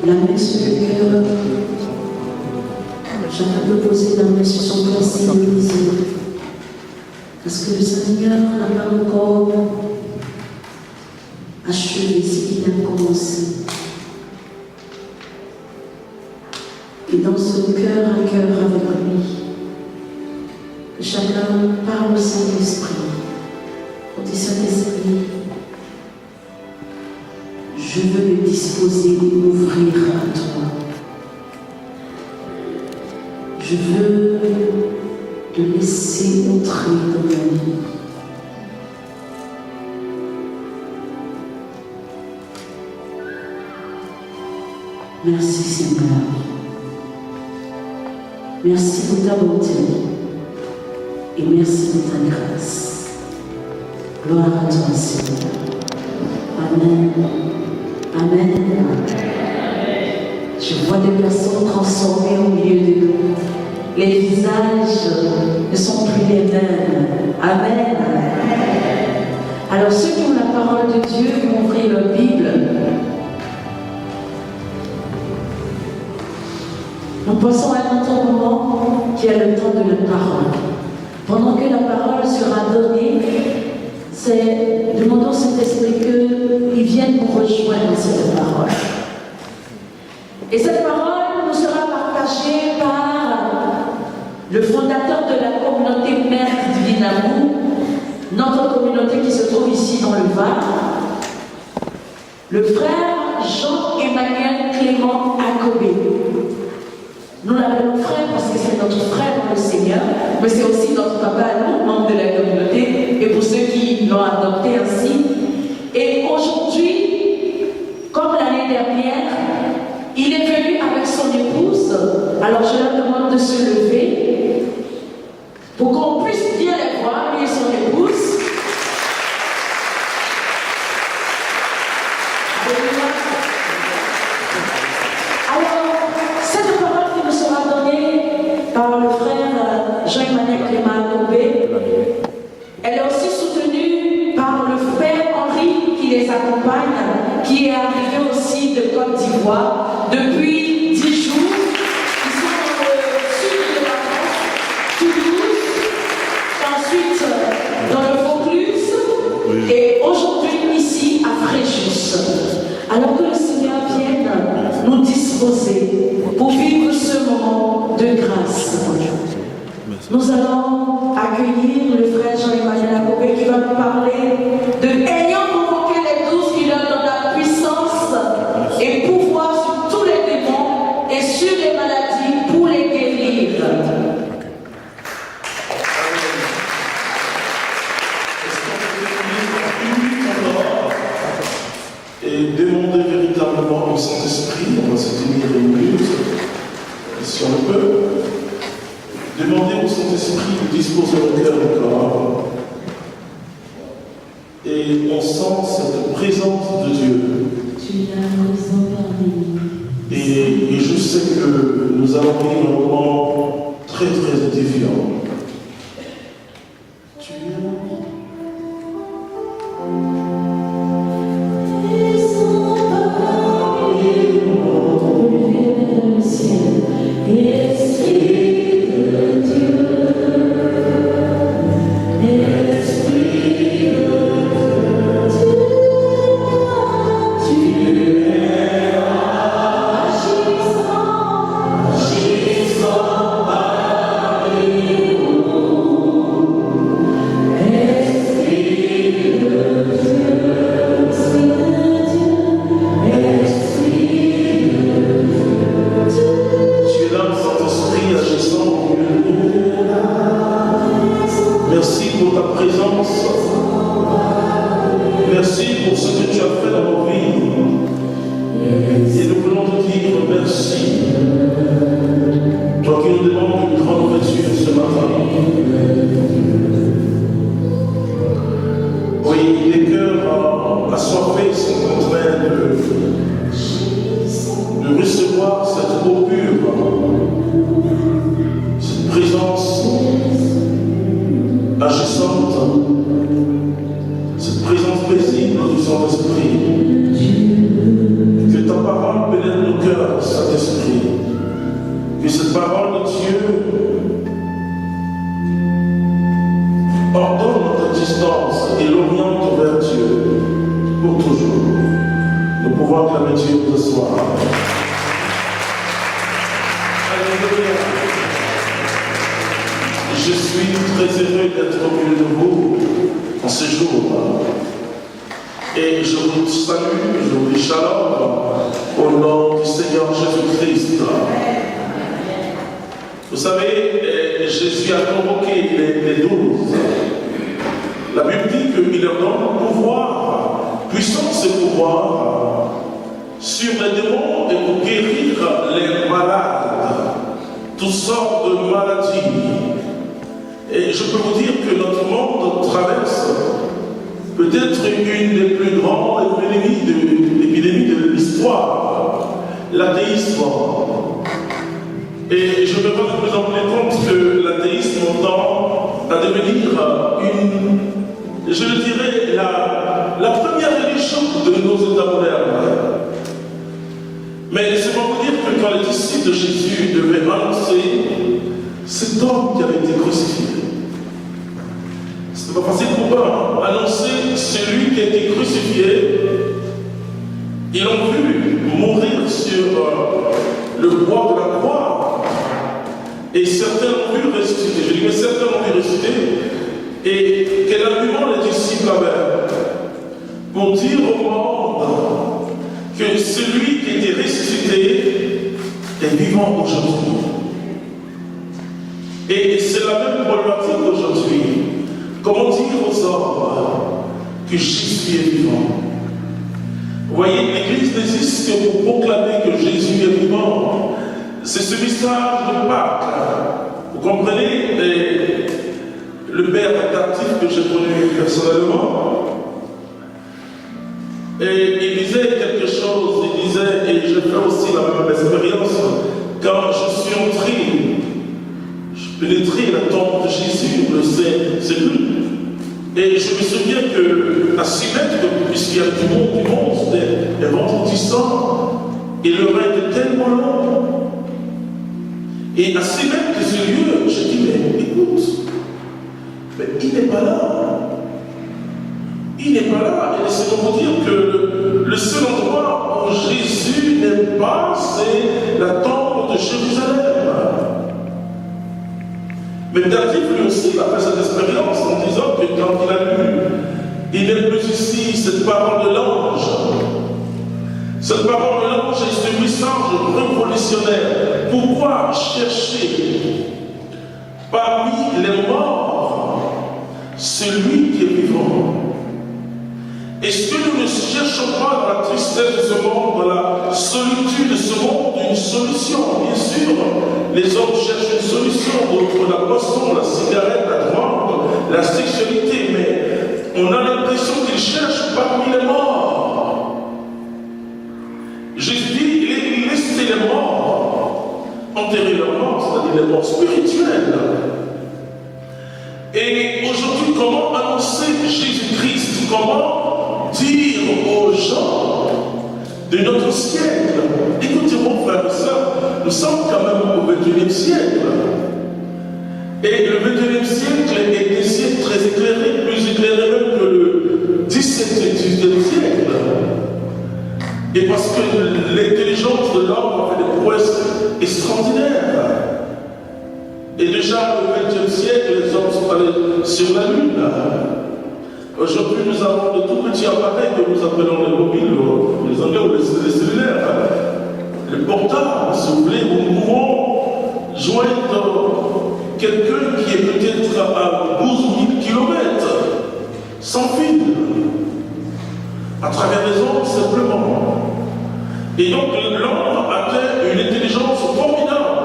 la main sur le cœur. Chacun peut poser la main sur son cœur s'il le désire. Parce que le Seigneur n'a pas encore achevé ce qu'il a commencé. Et dans ce cœur à cœur avec lui, que chacun parle au Saint-Esprit. On dit Saint-Esprit, je veux me disposer et m'ouvrir à toi. Je veux te laisser entrer dans ma vie. Merci Seigneur. Merci pour ta bonté et merci pour ta grâce. Gloire à toi Seigneur. Amen. Amen. Je vois des personnes transformées au milieu de nous. Les visages ne sont plus les mêmes. Amen. Alors ceux qui ont la parole de Dieu vont ouvrir leur Bible. Nous passons à un autre moment qui est le temps de la parole. Pendant que la parole sera donnée, demandons au Saint-Esprit qu'il vienne nous rejoindre dans cette parole. Et cette parole nous sera partagée par le fondateur de la communauté Mère Divine Amour, notre communauté qui se trouve ici dans le Var, le frère Jean-Emmanuel Clément Akobé. Nous l'appelons frère parce que c'est notre frère dans le Seigneur, mais c'est aussi notre papa à nous, membre de la communauté, et pour ceux qui l'ont adopté ainsi. Et aujourd'hui, comme l'année dernière, il est venu avec son épouse. Alors je leur demande de se lever pour qu'on puisse bien les voir, lui et son épouse. Par le frère Jean-Emmanuel Clément Akobé. Elle est aussi soutenue par le frère Henri qui les accompagne, qui est arrivé aussi de Côte d'Ivoire depuis 10 jours. Ils sont dans le sud de la France, Toulouse, ensuite dans le Vaucluse et aujourd'hui ici à Fréjus. Alors que le Seigneur vienne nous disposer pour vivre ce moment de grâce. Nous allons accueillir le frère Jean-Emmanuel Akobé qui va nous parler de ayant convoqué les 12 qui leur donnent la puissance et pouvoir sur tous les démons et sur les maladies pour les guérir. Et demander véritablement au Saint-Esprit, on va se tenir une minute, si on peut, demander au Saint-Esprit de disposer le cœur et le corps. Et on sent cette présence de Dieu. Et je sais que nous allons vivre un moment très très édifiant. Toi qui nous demandes une grande ouverture ce matin, que cette parole de Dieu ordonne notre existence et l'oriente vers Dieu pour toujours. Nous pouvons acclamer Dieu ce soir. Alléluia. Je suis très heureux d'être au milieu de vous en ce jour. Et je vous salue, je vous dis shalom au nom du Seigneur Jésus-Christ. Vous savez, Jésus a convoqué les 12. La Bible dit qu'il leur donne pouvoir, puissance et pouvoir sur les démons et pour guérir les malades, toutes sortes de maladies. Et je peux vous dire que notre monde traverse peut-être une des plus grandes épidémies de l'histoire, l'athéisme. Et je me rends de plus en plus compte que l'athéisme tend à devenir je le dirais, la première religion de nos États modernes. Mais c'est pour vous dire que quand les disciples de Jésus devaient annoncer cet homme qui avait été crucifié, c'était pas facile pour eux, annoncer celui qui a été crucifié. Ils l'ont vu mourir sur le bois de la croix. Et certains l'ont vu ressusciter. Je dis que certains l'ont vu ressusciter. Et quel argument les disciples avaient pour dire au monde que celui qui était ressuscité est vivant aujourd'hui. Et c'est la même problématique aujourd'hui. Comment dire aux hommes que Jésus est vivant? Vous voyez, l'Église n'existe que pour proclamer que Jésus est vivant. C'est ce message de Pâques. Vous comprenez le père adaptif que j'ai connu personnellement. Et il disait quelque chose, il disait, et je fais aussi la même expérience, quand je suis entré, je pénétrais la tombe de Jésus, le Saint-Sépulcre. Et je me souviens qu'à 6 mètres, puisqu'il y a du monde, c'était vendredissant, et le rein était tellement long. Et à 6 mètres de ce lieu, je dis, mais écoute, mais il n'est pas là. Il n'est pas là. Et c'est pour vous dire que le seul endroit où Jésus n'est pas, c'est la tombe de Jérusalem. Mais David, lui aussi, a fait cette expérience en disant que quand il a lu, il n'est plus ici, cette parole de l'ange. Cette parole de l'ange est ce message révolutionnaire. Pourquoi chercher parmi les morts celui qui est vivant? Est-ce que nous ne cherchons pas dans la tristesse de ce monde, dans la solitude de ce monde, une solution? Bien sûr, les hommes cherchent une solution, d'autres la boisson, la cigarette, la drogue, la sexualité, mais on a l'impression qu'ils cherchent parmi les morts. Jésus dit, laissez les morts enterrer leurs morts, c'est-à-dire les morts spirituelles. Et aujourd'hui, comment annoncer Jésus-Christ? Comment dire aux gens de notre siècle? Écoutez, mon frère et soeur, nous sommes quand même au XXIe siècle. Et le XXIe siècle est un siècle très éclairé, plus éclairé même que le XVIIe siècle. Et parce que l'intelligence de l'homme a fait des prouesses extraordinaires. Et déjà au XXe siècle, les hommes sont allés sur la Lune. Aujourd'hui, nous avons de tout petits appareils que nous appelons les mobiles, les anglais ou les cellulaires, les portables, si vous voulez, où nous pouvons joindre quelqu'un qui est peut-être à 12 000 km, sans fil, à travers les ondes simplement. Et donc, l'homme atteint une intelligence formidable.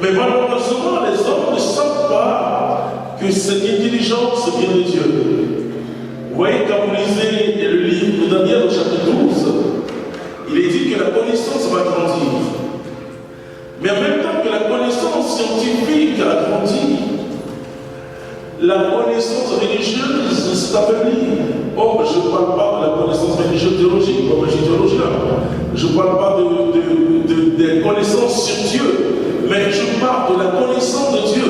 Mais malheureusement, les hommes ne savent pas que cette intelligence vient de Dieu. Vous voyez, quand vous lisez le livre de Daniel au chapitre 12, il est dit que la connaissance va grandir. Mais en même temps que la connaissance scientifique a grandi, la connaissance religieuse s'est affaiblie. Oh, je ne parle pas de la connaissance religieuse théologique, comme je suis théologien. Je ne parle pas des connaissances sur Dieu. mais je parle de la connaissance de Dieu.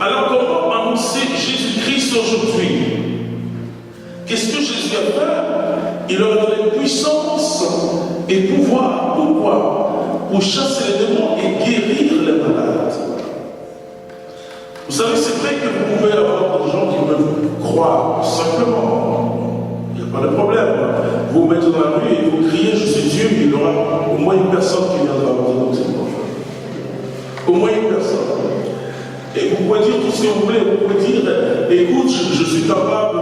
Alors comment annoncer Jésus-Christ aujourd'hui? Qu'est-ce que Jésus a fait? Il leur a donné puissance et pouvoir. Pourquoi? Pour chasser les démons et guérir les malades. Vous savez, c'est vrai que vous pouvez avoir des gens qui peuvent croire simplement. Il n'y a pas de problème. Vous vous mettez dans la rue et vous criez, je suis Dieu, il y aura au moins une personne qui viendra vous dire. Au moins une personne. Et vous pouvez dire tout ce que vous voulez. Vous pouvez dire, écoute, je suis capable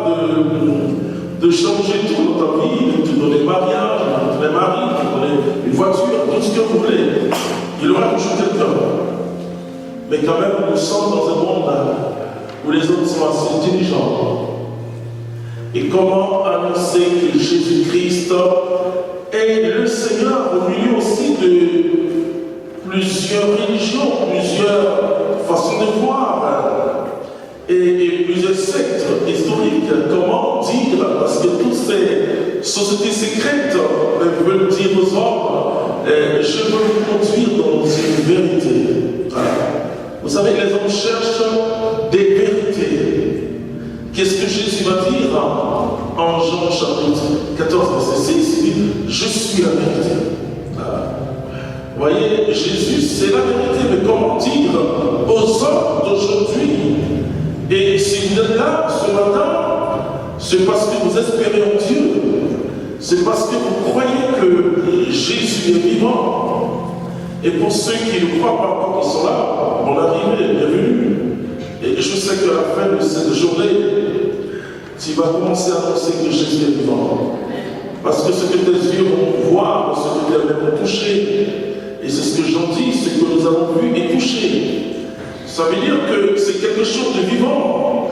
de changer tout dans ta vie, de te donner mariage, de te donner mari, de te donner une voiture, tout ce que vous voulez. Il aura toujours quelqu'un. Mais quand même, nous sommes dans un monde où les autres sont assez intelligents. Et comment annoncer que Jésus-Christ est le Seigneur au milieu aussi de plusieurs religions, plusieurs façons de voir et plusieurs sectes historiques? Comment dire? Parce que toutes ces sociétés secrètes veulent dire aux hommes, je veux vous conduire dans une vérité. Voilà. Vous savez, les hommes cherchent des vérités. Qu'est-ce que Jésus va dire en Jean chapitre 14, verset 6? Il dit, je suis la vérité. Vous voyez, Jésus, c'est la vérité. Mais comment dire aux hommes d'aujourd'hui? Et si vous êtes là ce matin, c'est parce que vous espérez en Dieu. C'est parce que vous croyez que Jésus est vivant. Et pour ceux qui ne croient pas encore qu'ils sont là, mon arrivée est bienvenue. Et je sais qu'à la fin de cette journée, tu vas commencer à annoncer que Jésus est vivant. Parce que ce que tes yeux vont voir, ce que tes mains vont toucher, et c'est ce que j'en dis, ce que nous avons vu et touché. Ça veut dire que c'est quelque chose de vivant.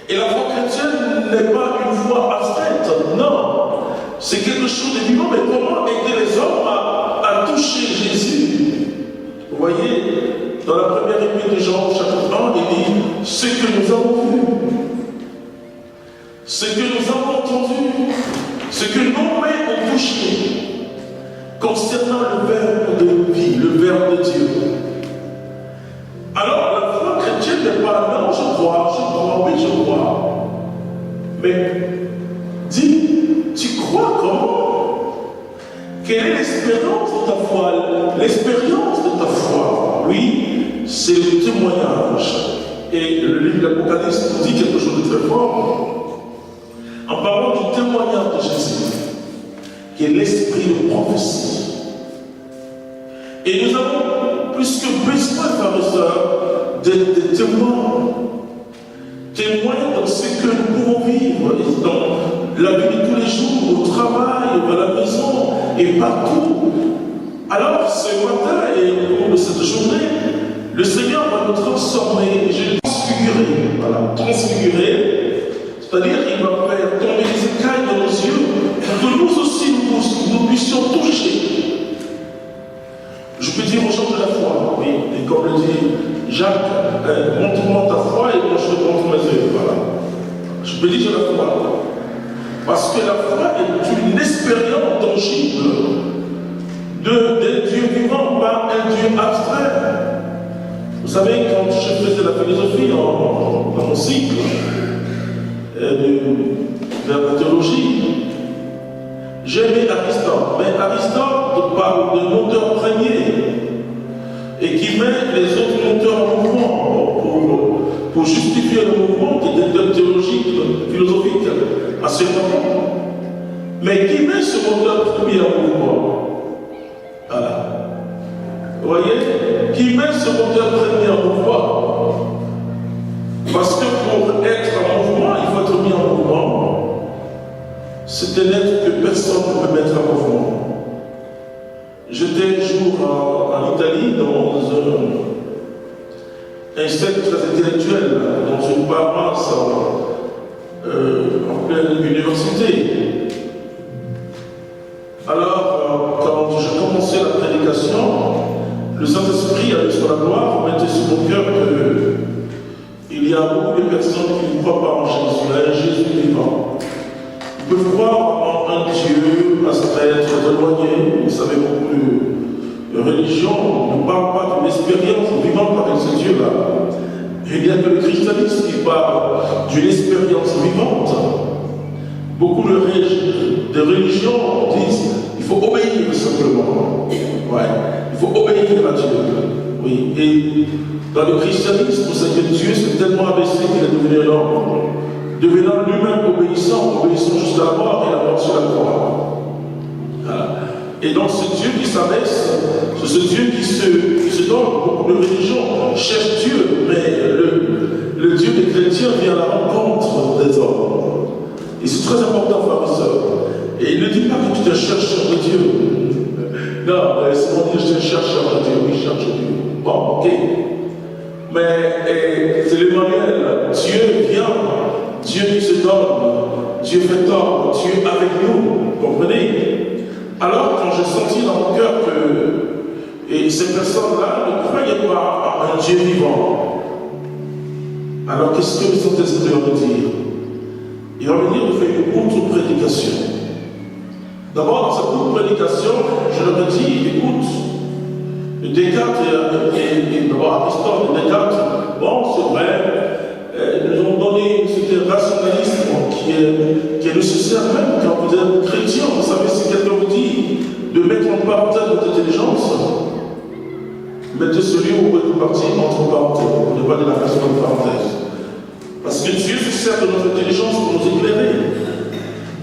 Et la foi chrétienne n'est pas une foi abstraite, non. C'est quelque chose de vivant, mais comment aider les hommes à toucher Jésus? Vous voyez, dans la première épître de Jean, chapitre 1, il dit ce que nous avons vu, ce que nous avons entendu, ce que nos mains ont touché concernant le Verbe de vie, le Verbe de Dieu. Alors, la foi chrétienne n'est pas non, je crois, oui, je crois. Mais dis, tu crois comment? Quelle est l'expérience de ta foi? L'expérience de ta foi, oui, c'est le témoignage. Et le livre de l'Apocalypse nous dit quelque chose de très fort. En parlant du témoignage de Jésus, qui est l'esprit de prophétie. Et nous avons plus que besoin, frères et sœurs, des témoins. Témoins dans ce que nous pouvons vivre, dans la vie de tous les jours, au travail, à la maison et partout. Alors, ce matin et au cours de cette journée, le Seigneur va nous transformer, je vais transfigurer, voilà, transfigurer, c'est-à-dire qu'il va faire tomber les écailles de nos yeux pour que nous aussi nous puissions toucher. Je peux dire aux gens de la foi, oui, et comme le dit Jacques, montre-moi ta foi et moi je te montre mes yeux, voilà. Je peux dire la foi. Parce que la foi est une expérience tangible de Dieu vivant, pas un Dieu abstrait. Vous savez, quand je faisais la philosophie dans mon cycle vers la théologie, j'aimais Aristote, mais Aristote parle de moteur premier et qui met les autres moteurs en mouvement pour justifier le mouvement qui est un thème théologique, philosophique assez important, mais qui met ce moteur premier en mouvement. Voilà. Vous voyez, qui met ce moteur premier en mouvement. Parce que pour être en mouvement, il faut être mis en mouvement. C'est un être que personne ne peut mettre en mouvement. J'étais un jour en Italie dans un cercle très intellectuel, dans une paroisse en pleine université. Alors, quand je commençais la prédication, le Saint-Esprit, avec son gloire, mettait sur mon cœur qu'il y a beaucoup de personnes qui ne croient pas en Jésus, un Jésus vivant. Ils peuvent croire en un Dieu abstrait, très éloigné. Vous savez, beaucoup religion ne parle pas d'une expérience vivante avec ce Dieu-là. Il n'y a que le christianisme qui parle d'une expérience vivante. Beaucoup de religions disent qu'il faut obéir simplement. Ouais, il faut obéir à Dieu. Oui. Et dans le christianisme, vous savez que Dieu s'est tellement abaissé qu'il est devenu un homme, devenant lui-même obéissant jusqu'à la mort et la mort sur la croix. Voilà. Et donc ce Dieu qui s'abaisse, c'est ce Dieu qui se donne. Beaucoup de religions cherchent Dieu, mais le Dieu des chrétiens vient à la rencontre des hommes. Et c'est très important, frères et sœurs. Et il ne dit pas que tu te cherches de Dieu. Non, c'est pour dire je te cherche de Dieu. Oui, cherche Dieu. Bon, ok. Mais c'est l'Emmanuel. Dieu vient. Dieu qui se donne. Dieu fait tort. Dieu avec nous. Comprenez? Alors, quand j'ai senti dans mon cœur que ces personnes-là ne croyaient pas à un Dieu vivant, alors qu'est-ce que le Saint-Esprit va me dire? Il va me dire de faire une autre prédication. D'abord, dans cette autre prédication, je leur ai dit, écoute, Descartes et d'abord Aristote et Descartes, bon, c'est vrai, nous ont donné ce rationalisme qui est nécessaire même quand vous êtes chrétien. Vous savez, si quelqu'un vous dit de mettre en parenthèse votre intelligence, mettez celui où vous êtes parti entre parenthèses, pour ne pas dire la façon de parenthèse. Parce que Dieu se sert de notre intelligence pour nous éclairer.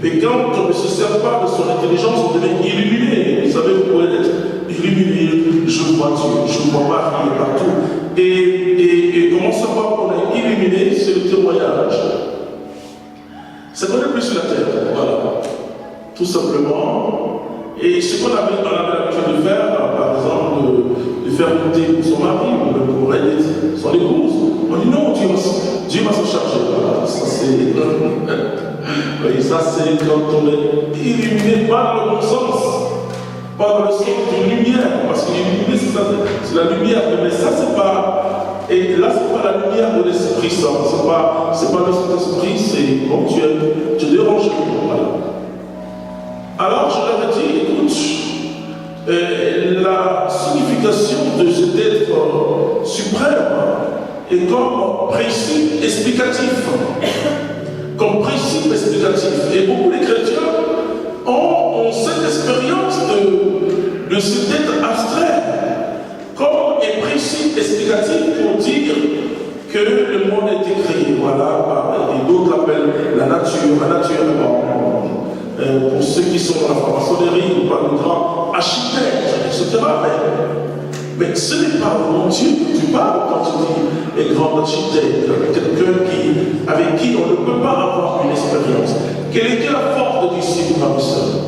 Et quand on ne se sert pas de son intelligence, on devient illuminé. Vous savez, vous pouvez être illuminé. Je vois Dieu, je vois pas, il est partout. Et comment savoir qu'on est illuminé? C'est le témoignage. C'est qu'on est plus sur la terre. Voilà. Tout simplement. Et ce qu'on avait l'habitude de faire, par exemple, de faire goûter pour son mari, ou pour aider son épouse, on dit non, Dieu va s'en charger. Voilà. Ça c'est. Oui, ça c'est quand on est illuminé par le bon sens, pas dans le sens de lumière, parce que l'illuminé c'est la lumière, mais ça c'est pas, et là c'est pas la lumière de l'Esprit Saint, c'est pas le Saint-Esprit, c'est bon, tu déranges. Voilà. Alors je leur ai dit, écoute, la signification de cet être suprême est comme principe explicatif. Comme principe explicatif. Et beaucoup de chrétiens ont cette expérience de cet être abstrait comme un principe explicatif pour dire que le monde a été créé. Voilà, et d'autres l'appellent la nature. La nature, pour ceux qui sont dans la franc-maçonnerie, on parle de grands architectes, etc. Mais ce n'est pas mon Dieu que tu parles quand tu dis les grands architectes, quelqu'un avec qui on ne peut pas avoir une expérience. Quelle était la force de disciple, frères et sœurs?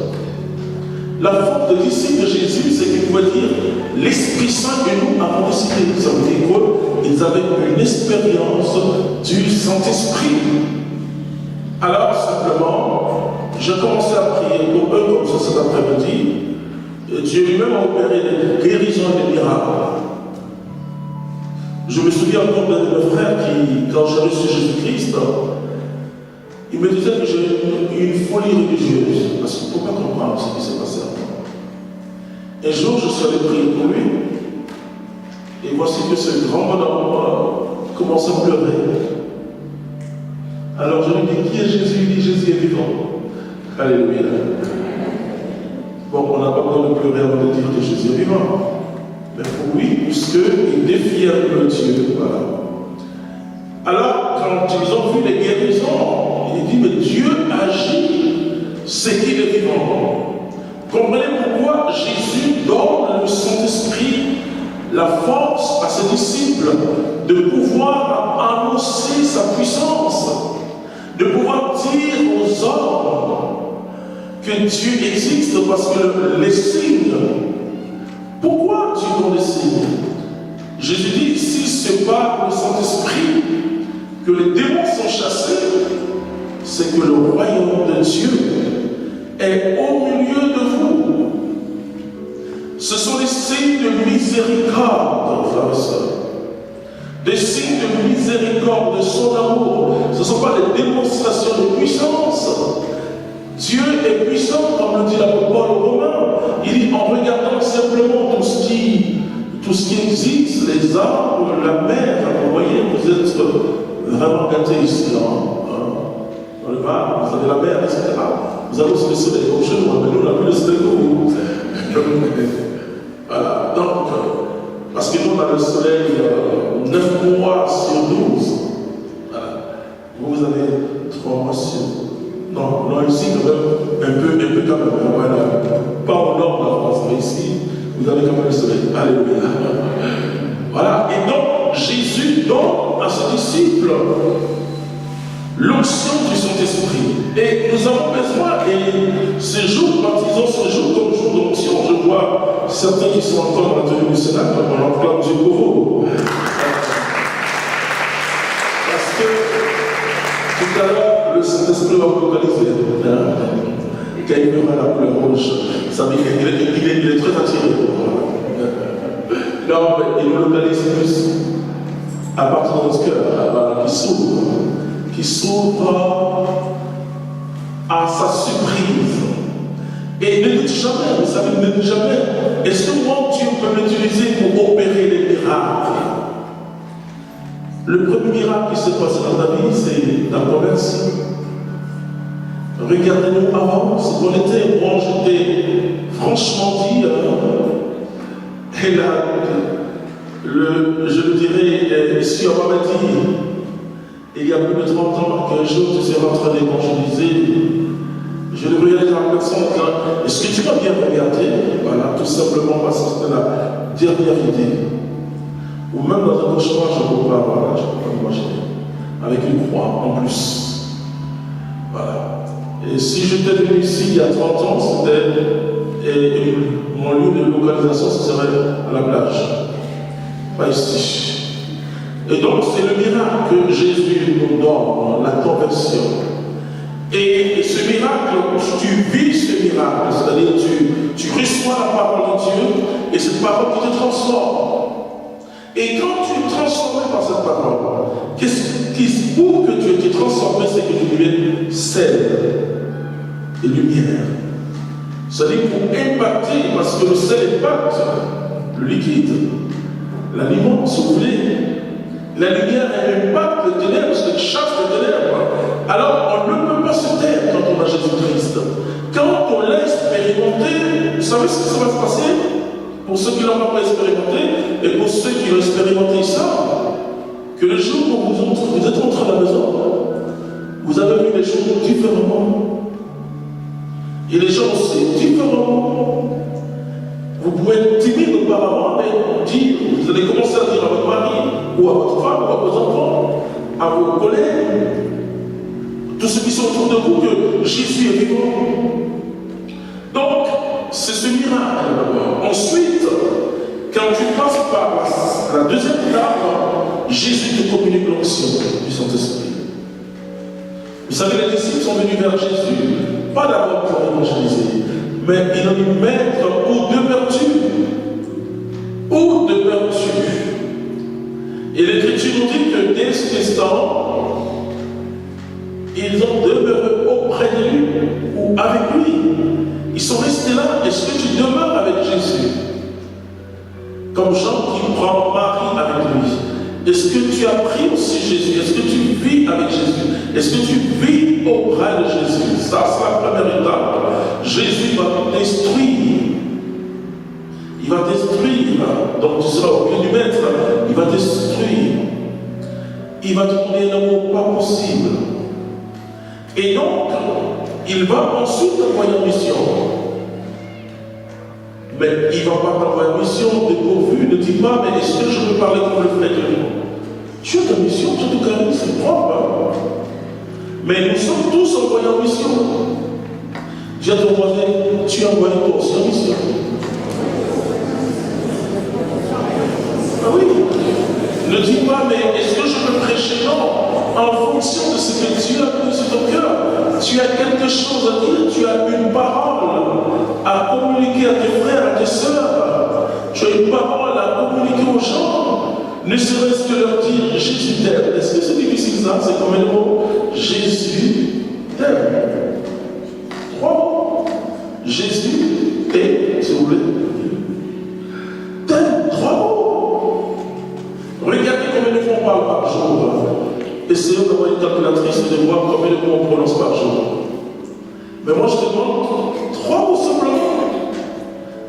La force de disciple de Jésus, c'est qu'il pouvait dire l'Esprit Saint et nous avons décidé. Ça veut dire qu'ils avaient une expérience du Saint-Esprit. Alors, simplement, j'ai commencé à prier pour eux comme ça cet après-midi. Dieu lui-même a opéré des guérisons et des miracles. Je me souviens encore d'un de mes frères qui, quand j'ai reçu Jésus-Christ, il me disait que j'ai une folie religieuse, parce qu'il ne faut pas comprendre ce qui s'est passé avant. Un jour, je suis allé prier pour lui, et voici que ce grand bonhomme commence à pleurer. Alors je lui dis, qui est Jésus? Il dit, Jésus est vivant. Alléluia. Bon, on n'a pas besoin de pleurer avant de dire que Jésus est vivant. Mais pour lui, puisqu'il défiait le Dieu. Voilà. Alors, quand ils ont vu les guérisons, il dit, mais Dieu agit, c'est qu'il est vivant. Comprenez pourquoi Jésus donne le Saint-Esprit la force à ses disciples de pouvoir annoncer sa puissance, de pouvoir dire aux hommes que Dieu existe, parce que les signes, pourquoi Dieu donne les signes? Jésus dit, si c'est pas le Saint-Esprit que les démons sont chassés, c'est que le royaume de Dieu est au milieu de vous. Ce sont des signes de miséricorde, frères et sœurs. Des signes de miséricorde, de son amour. Ce ne sont pas des démonstrations de puissance. Dieu est puissant, comme le dit l'apôtre Paul aux Romains. Il dit, en regardant simplement tout ce qui tout ce qui existe, les arbres, la mer. Vous voyez, vous êtes vraiment gâtés ici, dans le Var, vous avez la mer, etc. Vous avez aussi le soleil, comme chez nous, mais nous, on n'a plus le soleil que vous. Voilà, donc, parce que nous, on a le soleil 9 mois sur 12. Voilà. Vous avez 3 mois sur. Non, ici, quand même, un peu quand même. Voilà. Pas au nord de la France, mais ici, vous avez quand même le soleil. Alléluia. Voilà. Et donc, Jésus donne à ses disciples l'onction du Saint-Esprit. Et nous avons besoin, et ces jours, baptisons ce jour comme jour d'onction. Je vois certains qui sont encore dans la tenue du Sénat, comme on l'emploie du Covo. Parce que tout à l'heure, le Saint-Esprit va vous localiser. Quand il verra la couleur rouge, ça veut dire qu'il est très attiré. Non, mais il nous localise plus à partir de notre cœur, qui s'ouvre à sa surprise. Et ne dites jamais, vous savez, ne dites jamais, est-ce que moi Dieu peut m'utiliser pour opérer les miracles? Le premier miracle qui s'est passé dans ta vie, c'est la promesse. Regardez-nous avant, c'est qu'on était, moi j'étais franchement dit, et là, je le dirais, si on m'avait dit, il y a plus de 30 ans, qu'un jour tu seras en train d'évangéliser, je devrais aller dans la personne en disant, est-ce que tu vas bien regarder? Voilà, tout simplement parce que c'était la dernière idée. Ou même dans un cauchemar, je ne peux pas imaginer. Avec une croix en plus. Voilà. Et si j'étais venu ici il y a 30 ans, c'était mon lieu de localisation, ce serait à la plage. Pas ici. Et donc, c'est le miracle que Jésus nous donne, la conversion. Et ce miracle, tu vis ce miracle, c'est-à-dire tu reçois la parole de Dieu, et cette parole qui te transforme. Et quand tu es transformé par cette parole, pour que tu aies été transformé, c'est que tu deviens sel et lumière. C'est-à-dire pour impacter, parce que le sel impacte le liquide, l'aliment soufflé. La lumière impacte les ténèbres, c'est chasse les ténèbres. Alors on ne peut pas se taire quand on a Jésus-Christ. Quand on l'a expérimenté, vous savez ce qui va se passer? Pour ceux qui ne l'ont pas expérimenté, et pour ceux qui l'ont expérimenté ça, que le jour où vous êtes rentré à la maison, vous avez vu les choses différemment. Et les gens aussi différemment. Vous pouvez être timide auparavant, mais dire, vous allez commencer à dire à votre mari, ou à votre femme, ou à vos enfants, à vos collègues, tous ceux qui sont autour de vous, que Jésus est vivant. Donc, c'est ce miracle d'abord. Ensuite, quand tu passes par la deuxième étape, Jésus te communique l'onction du Saint-Esprit. Vous savez, les disciples sont venus vers Jésus, pas d'abord pour évangéliser, mais il a dit maître ou de vertu. Ou de vertu. Et l'Écriture nous dit que dès cet instant, ils ont demeuré auprès de lui ou avec lui. Ils sont restés là. Est-ce que tu demeures avec Jésus? Comme Jean qui prend Marie avec lui. Est-ce que tu as pris aussi Jésus? Est-ce que tu vis avec Jésus? Est-ce que tu vis auprès de Jésus? Ça, c'est la première étape. Jésus va te détruire. Il va détruire. Donc tu seras au pied du maître. Il va détruire. Il va te donner un amour pas possible. Et donc, il va ensuite t'envoyer en mission. Mais il ne va pas t'envoyer en mission dépourvu. Ne dis pas, mais est-ce que je peux parler comme le frère de nous? Tu as ta mission, tu as ton carnet, c'est propre. Hein? Mais nous sommes tous envoyés en mission. Dis à ton voisin, tu es envoyé toi aussi en mission. Ah oui. Ne dis pas, mais est-ce que je peux prêcher? Non. En fonction de ce que Dieu a mis sur ton cœur, tu as quelque chose à dire, tu as une parole à communiquer à tes frères, à tes sœurs. Tu as une parole à communiquer aux gens. Ne serait-ce que leur dire Jésus t'aime. Est-ce que c'est difficile ça? C'est comme un mot. Jésus t'aime. 3 mots. Jésus t'aime, s'il vous plaît. T'aime. 3 mots. on parle par jour. Essayons d'avoir une calculatrice et de voir combien de mots on prononce par jour. Mais moi, je te demande 3 mots simplement.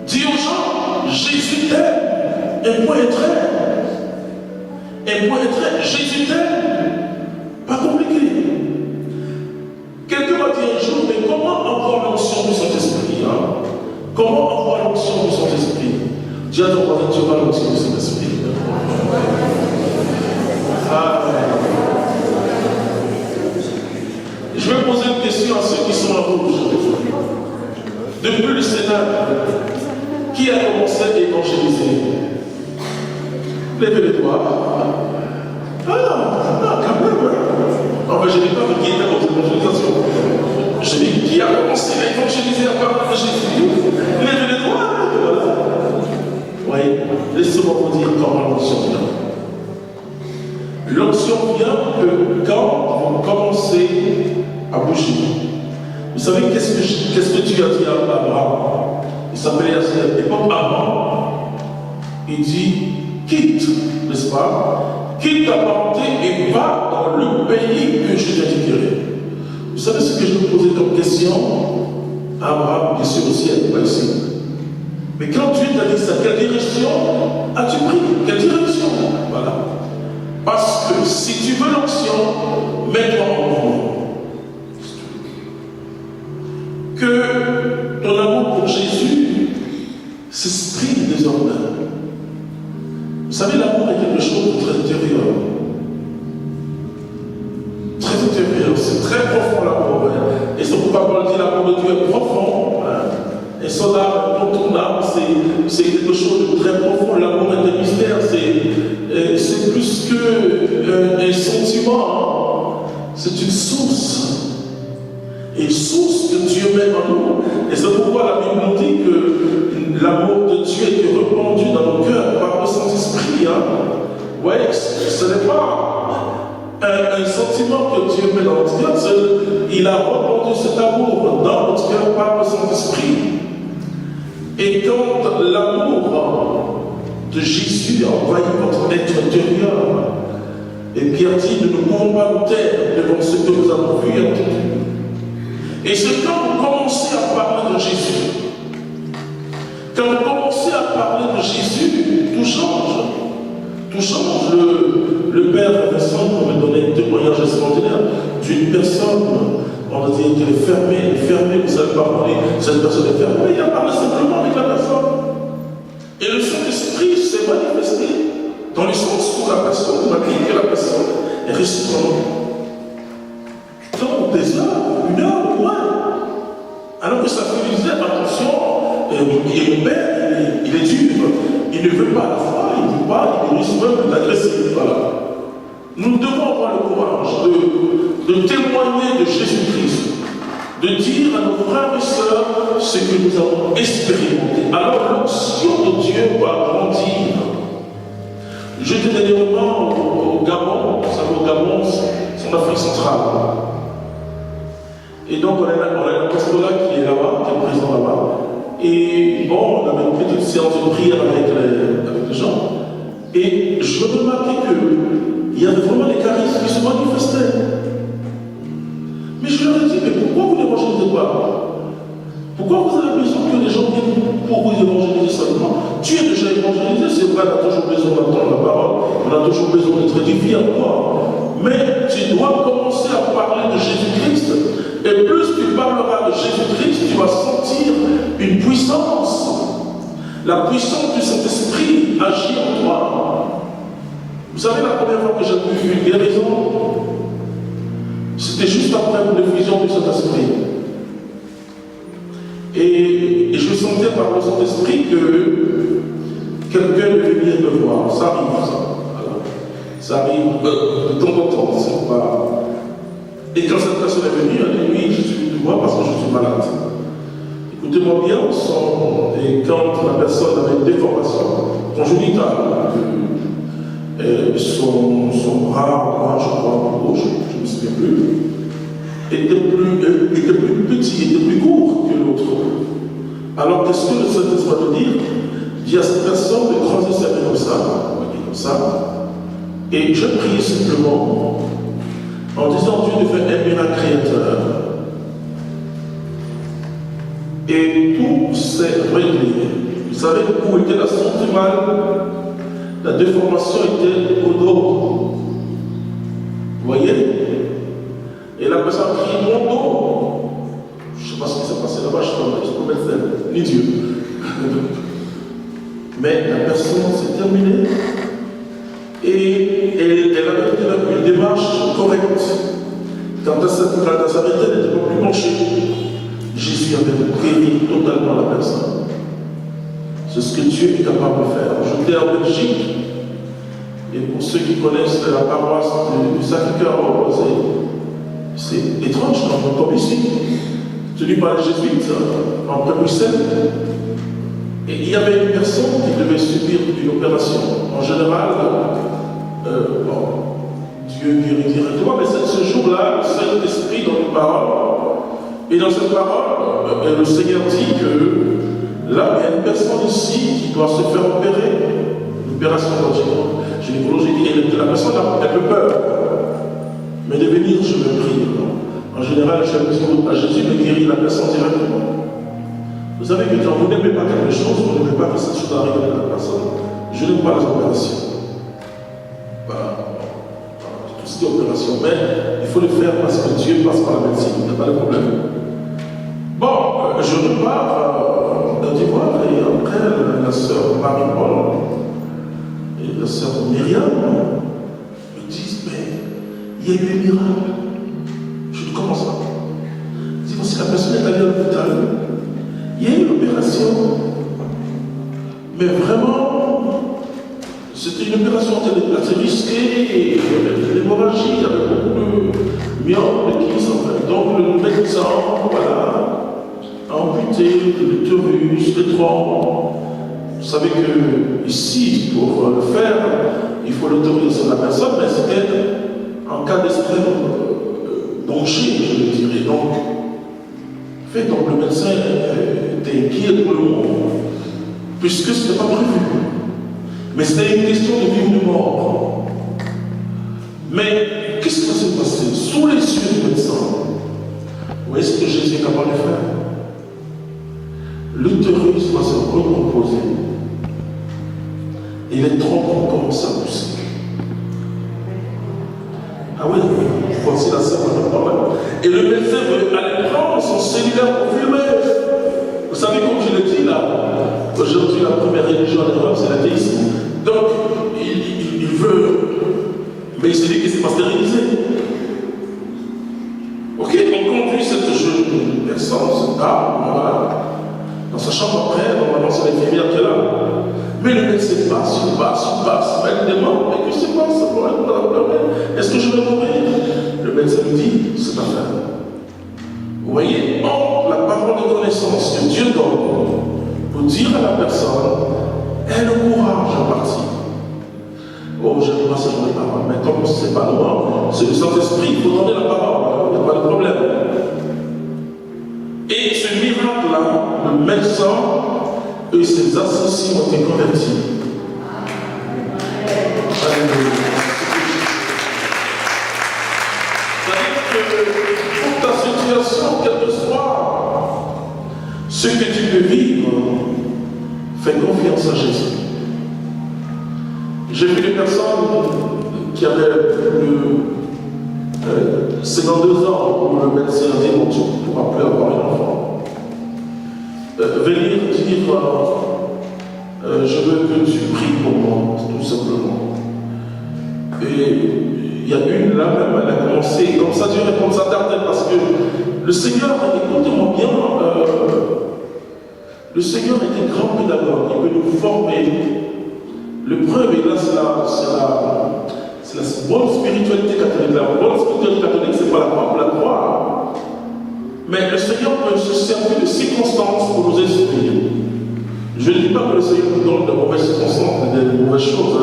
Dis aux gens, Jésus t'aime. Un point et trait. Un point et trait. Jésus t'aime. Pas compliqué. Quelqu'un m'a dit un jour, mais comment avoir l'onction du Saint-Esprit, hein? Comment avoir l'onction du Saint-Esprit? Dis à ton voisin, tu auras l'onction du Saint-Esprit. Je vais poser une question à ceux qui sont en rouge. Depuis le Sénat, qui a commencé à évangéliser? Levez les doigts. Quand même. Enfin, je ne dis pas qui était dans l'évangélisation. Je dis qui a commencé à évangéliser à partir de Jésus. Levez les doigts. Oui, laissez-moi vous dire comment l'onction vient. L'onction vient que quand vous commencez à bouger. Vous savez qu'est-ce que Dieu a dit à Abraham? Il s'appelait à cette époque avant. Il dit quitte, n'est-ce pas? Quitte ta parenté et va dans le pays que je t'indiquerai. Vous savez ce que je me posais comme question à Abraham, bien sûr au ciel, pas ici. Mais quand Dieu t'a dit ça, quelle direction as-tu pris? Quelle direction? Voilà. Parce que si tu veux l'onction, mets-toi en mouvement. Que ton amour pour Jésus s'exprime désormais. Vous savez, l'amour est quelque chose de très intérieur. Très intérieur, c'est très profond l'amour. Et c'est pourquoi Paul dit l'amour de Dieu est profond. Et son âme, pour ton âme, c'est quelque chose de très profond. L'amour est un mystère, c'est plus qu'un sentiment, c'est une source. Et source que Dieu met en nous. Et c'est pourquoi la Bible nous dit que l'amour de Dieu est répandu dans nos cœurs par le Saint-Esprit. Oui, ce n'est pas un sentiment que Dieu met dans notre cœur, il a répandu cet amour dans notre cœur par le Saint-Esprit. Et quand l'amour de Jésus a envahi votre être intérieur, et Pierre dit, nous ne pouvons pas nous taire devant ce que nous avons vu et entendu. Et c'est quand vous commencez à parler de Jésus, quand vous commencez à parler de Jésus, tout change. Tout change. Le père Vincent me donnait un témoignage extraordinaire d'une personne, on va dire qu'elle est fermée, vous savez pas parler, cette personne est fermée, il a parlé simplement avec la personne. Et le Saint-Esprit s'est manifesté dans le sens où la personne m'a dit que la personne est restée dans des heures, 1 heure au moins. Alors que sa fille disait, attention, mon père, il est dur, il ne veut pas la foi, il ne veut pas, il risque même d'agresser. Voilà. Nous devons avoir le courage de témoigner de Jésus-Christ, de dire à nos frères et sœurs ce que nous avons expérimenté. Alors l'onction de Dieu va grandir. J'étais dernièrement au Gabon, vous savez, au Gabon, c'est en Afrique centrale. Et donc on a un apostolat qui est là-bas, qui est présent là-bas. Et bon, on avait une petite séance de prière avec les gens. Et je remarquais qu'il y avait vraiment des charismes qui se manifestaient. Mais je leur ai dit, mais pourquoi vous n'évangélisez pas? Pourquoi vous avez besoin que les gens viennent pour vous évangéliser seulement? Tu es déjà évangélisé, c'est vrai, on a toujours besoin d'entendre la parole, on a toujours besoin d'être édifié à toi. Mais tu dois commencer à parler de Jésus-Christ. Et plus tu parleras de Jésus-Christ, tu vas sentir une puissance. La puissance du Saint-Esprit agit en toi. Vous savez, la première fois que j'ai vu une guérison, c'était juste après une effusion du Saint-Esprit. Et je sentais par le Saint-Esprit que quelqu'un devait venir me voir. Ça arrive, ça. Voilà. Ça arrive de temps en temps. C'est pas... Et quand cette personne est venue, elle dit oui, je suis venu te voir parce que je suis malade. Écoutez-moi bien, et quand la personne avait une déformation congénitale, son bras droit, je crois, gauche, je ne me souviens plus, était plus petit, était plus court que l'autre. Alors qu'est-ce que le Saint-Esprit va te dire? Dit à cette personne de croiser sa main comme ça, Et je prie simplement en disant Dieu de faire un miracle créateur. Et tout s'est réglé. Vous savez où était la source du mal? La déformation était au dos. Vous voyez? Et la personne crie mon dos. Je ne sais pas ce qui s'est passé là-bas, je ne peux pas le faire, ni Dieu. Mais la personne s'est terminée et elle avait fait une démarche correcte. Quand sa vérité n'était pas plus penchée, Jésus avait guéri totalement la personne. C'est ce que Dieu est capable de faire. J'étais en Belgique, et pour ceux qui connaissent la paroisse du Sacré-Cœur, c'est étrange, comme ici, tenu par les jésuites, en plein Bruxelles. Et il y avait une personne qui devait subir une opération. En général, Dieu guérit directement, mais ce jour-là, le Saint-Esprit dans une parole, et dans cette parole, le Seigneur dit que là, il y a une personne ici qui doit se faire opérer, une opération gynécologique, et la personne a un peu peur. Mais de venir, je me prie. En général, je dis à Jésus de guérir la personne directement. Vous savez que quand vous n'aimez pas quelque chose, vous n'aimez pas que cette chose arrive à la personne. Je n'aime pas les opérations. Voilà. Tout ce qui est opération, mais il faut le faire parce que Dieu passe par la médecine, il n'y a pas de problème. Bon, je repars d'Ivoire et après la sœur Marie-Paul et la sœur Myriam me disent, mais il y a eu un miracle. Je dis, comment ça? Je dis, voici la personne est allée à l'hôpital. Il y a eu une opération, mais vraiment, c'était une opération assez risquée, et l'hémorragie, il y avait beaucoup de myopes, de kyste, en fait. Donc le médecin, voilà, a amputé l'utérus, les trompes. Vous savez que ici, pour le faire, il faut l'autorisation de la personne, mais c'était en cas d'extrême danger, je le dirais. Donc, fait, donc le médecin était inquiet pour le monde, puisque ce n'était pas prévu. Mais c'était une question de vie ou de mort. Mais qu'est-ce qui va se passer? Sous les yeux du médecin, vous voyez ce que Jésus est capable de faire? L'utérus va se recomposer. Et les trompes commencent à pousser. Ah oui, voici la sœur de problème. Et le médecin veut aller prendre son cellulaire pour filmer. Vous savez, comme je l'ai dit là, aujourd'hui la première religion en Europe, c'est l'athéisme. Donc, il veut, mais il se dit qu'il s'est pas stérilisé. Ok, on conduit cette jeune personne, cette dame, voilà, dans sa chambre après, normalement c'est l'infirmière qui est là. Mais le médecin passe, elle demande, mais qu'est-ce qui se passe? Est-ce que je vais mourir? Le médecin lui dit, c'est pas grave. Vous voyez, la parole de connaissance que Dieu donne pour dire à la personne, elle le courage à partir. Oh, je n'aime pas ce genre de parole, mais comme ce n'est pas moi, c'est le Saint-Esprit, il faut donner la parole, il n'y a pas de problème. Et ce miracle-là, le médecin et ses associés ont été convertis. C'est-à-dire que pour ta situation, quel que soit ce que tu peux vivre, fais confiance à Jésus. J'ai vu des personnes qui avaient plus de 52 ans où le médecin a dit bon, tu ne pourras plus avoir un enfant. Venir dire je veux que tu pries pour moi, tout simplement. Et il y a une là même, elle a commencé, comme ça Dieu répond ça tardait parce que le Seigneur, écoutez-moi bien, le Seigneur est un grand pédagogue, il peut nous former. Le preuve, et là c'est la bonne spiritualité catholique. La bonne spiritualité catholique, c'est pas la croix pour la croire. Mais le Seigneur peut se servir de circonstances pour nous instruire. Je ne dis pas que le Seigneur nous donne de mauvaises circonstances, de mauvaises choses.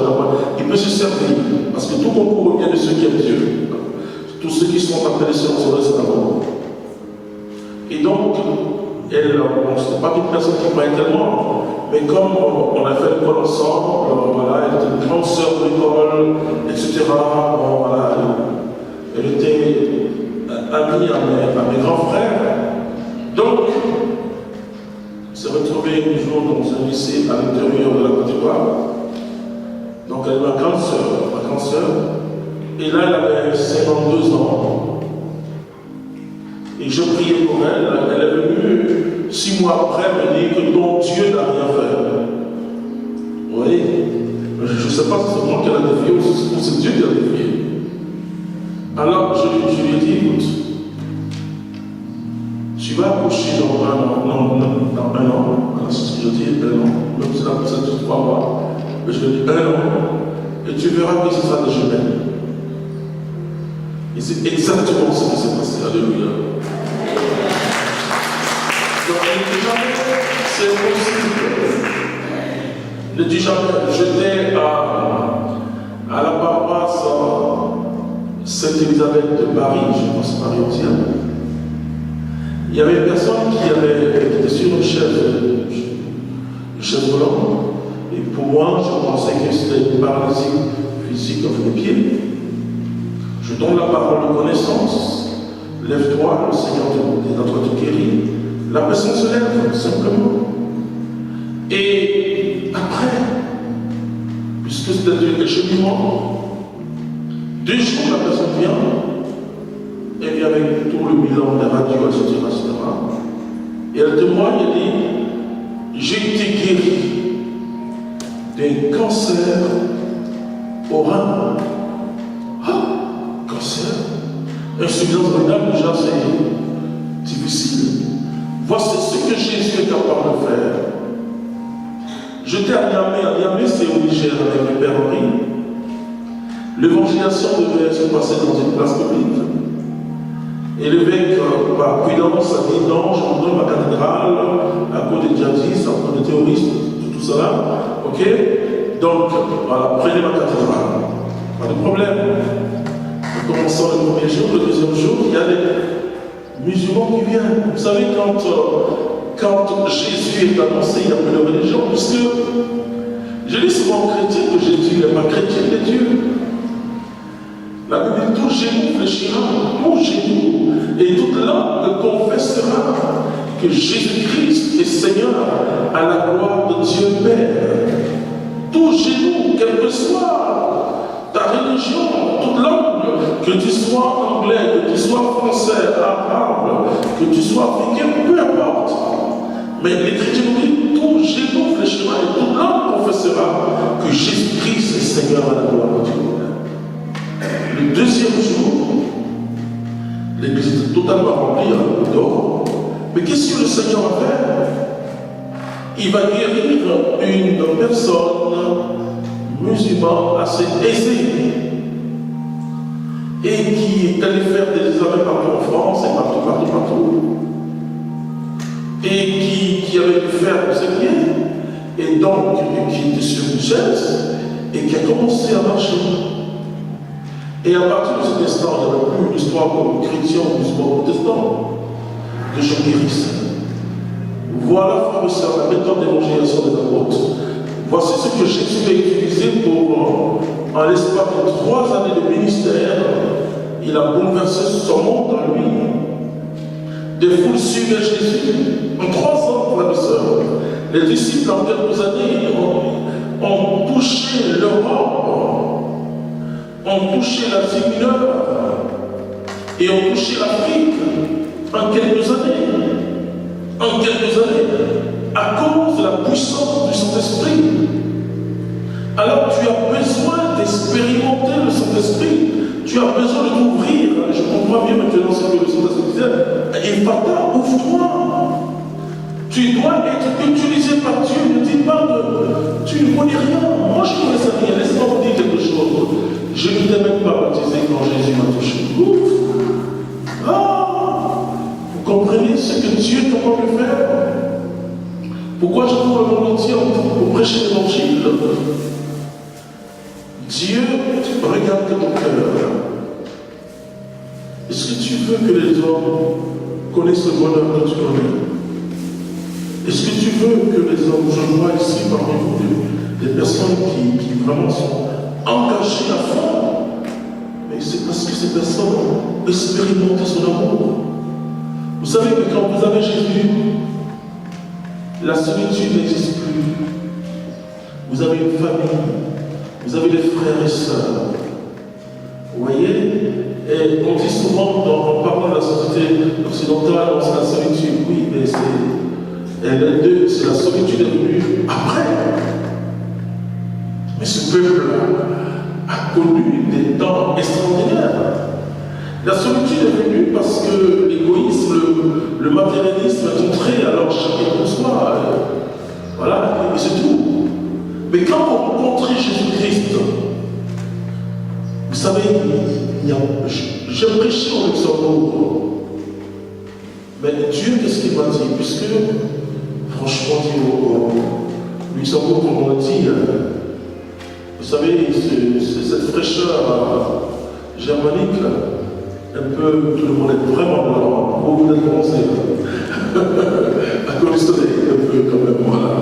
Il peut se servir, parce que tout concours vient de ceux qui aiment Dieu. Tous ceux qui sont appelés sur le Seigneur. Et donc, elle, bon, c'était pas une personne qui croyait tellement, mais comme on a fait l'école ensemble, voilà, elle était une grande sœur de l'école, etc. Bon, voilà, elle était amie à mes grands frères. Donc, on s'est retrouvé un jour dans un lycée à l'intérieur de la Côte d'Ivoire. Donc, elle est ma grande sœur. Et là, elle avait 52 ans. Et je priais pour elle. Elle est venue 6 mois après me dire que ton Dieu n'a rien fait. Vous voyez? Je ne sais pas si c'est moi qui l'a défié ou c'est Dieu qui l'a défié. Alors, je lui ai dit, écoute, tu vas accoucher dans un an. Alors, c'est ce que je dis, 1 an. Même si c'est 3 mois. Mais je lui ai dit 1 an. Et tu verras que ce sera des jumelles. Et c'est exactement ce qui s'est passé. Alléluia. Donc, ne dis jamais, c'est possible. Ne dis jamais, j'étais à la paroisse Sainte-Élisabeth de Paris, je pense Paris entière. Il y avait une personne qui était sur une chaise volante. Et pour moi, je pensais que c'était une paralysie physique dans les pieds. Je donne la parole de connaissance. Lève-toi, le Seigneur est en train de te guérir. La personne se lève, simplement. Et après, puisque c'était un cheminement, 2 jours, la personne vient. Elle vient avec tout le bilan des radios, etc. Et elle témoigne, elle dit, j'ai été guéri d'un cancer au rein. Ah, cancer. Insuffisance rénale, déjà, c'est difficile. Voici ce que Jésus est capable de faire. J'étais à Niamey, c'est au Niger avec le Père Henri. L'évangélisation devait se passer dans une place publique. Et l'évêque, par prudence, a dit non, je vous donne ma cathédrale à cause des djihadistes, à cause des terroristes, tout cela. Ok? Donc, voilà, prenez ma cathédrale. Pas de problème. Nous commençons le premier jour, le deuxième jour, il y a des musulmans qui viennent. Vous savez, quand Jésus est annoncé, il y a plus de religion, puisque je dis souvent aux chrétiens que Jésus n'est pas chrétien, il est Dieu. La Bible dit tout genou fléchira, tout genou, et toute langue confessera que Jésus-Christ est Seigneur à la gloire de Dieu Père. Tout genou, quelle que soit ta religion, toute langue, que tu sois anglais, que tu sois français, arabe, que tu sois africain, peu importe. Mais les chrétiens nous disent tout genou fléchira et toute langue confessera que Jésus-Christ est Seigneur à la gloire de Dieu. Le deuxième jour, l'église est totalement remplie d'or. Mais qu'est-ce que le Seigneur va faire? Il va guérir une personne musulmane assez aisée et qui allait faire des examens partout en France et partout. Et qui avait pu faire ses pieds, et donc qui était sur une chaise et qui a commencé à marcher. Et à partir de cet instant, il n'y avait plus une histoire comme chrétien ou musulman protestant, que je guérisse. Voilà, frère et sœur, la méthode d'évangélisation des apôtres. Voici ce que Jésus a utilisé pour, en l'espace de 3 années de ministère, il a bouleversé son monde en lui. Des foules suivaient Jésus. En 3 ans, frère et sœur, les disciples, en quelques années, ont touché l'Europe, ont touché l'Asie mineure et ont touché l'Afrique en quelques années. À cause de la puissance du Saint-Esprit. Alors tu as besoin d'expérimenter le Saint-Esprit. Tu as besoin de t'ouvrir. Je comprends bien maintenant ce que le Saint-Esprit disait. Et Fata, ouvre-toi. Tu dois être utilisé par Dieu. Ne dis pas que tu ne connais rien. Moi je ne connaissais rien. Laisse-moi vous dire quelque chose. Je ne t'ai même pas baptisé quand Jésus m'a touché. Ouf. Vous comprenez ce que Dieu est capable de faire? Pourquoi je cours le monde entier pour prêcher l'évangile? Dieu regarde ton cœur. Est-ce que tu veux que les hommes connaissent le bonheur que tu connais? Est-ce que tu veux que les hommes, je vois ici parmi vous des personnes qui vraiment sont engagées à fond, mais c'est parce que ces personnes expérimentent son amour. Vous savez que quand vous avez Jésus, la solitude n'existe plus. Vous avez une famille, vous avez des frères et sœurs. Vous voyez? Et on dit souvent, en parlant de la société occidentale, c'est la solitude. Oui, mais c'est la solitude est venue après. Mais ce peuple-là a connu des temps extraordinaires. La solitude est venue parce que l'égoïsme, le matérialisme est entré, alors chacun pour soi. Voilà, et c'est tout. Mais quand vous rencontrez Jésus-Christ, vous savez, j'ai prêché au Luxembourg. Mais Dieu, qu'est-ce qu'il m'a dit? Puisque, franchement, au Luxembourg, comme on dit, vous savez, c'est cette fraîcheur germanique, un peu, tout le monde est vraiment blanc, beaucoup d'être bronzé, à cause du soleil, un peu quand même, voilà.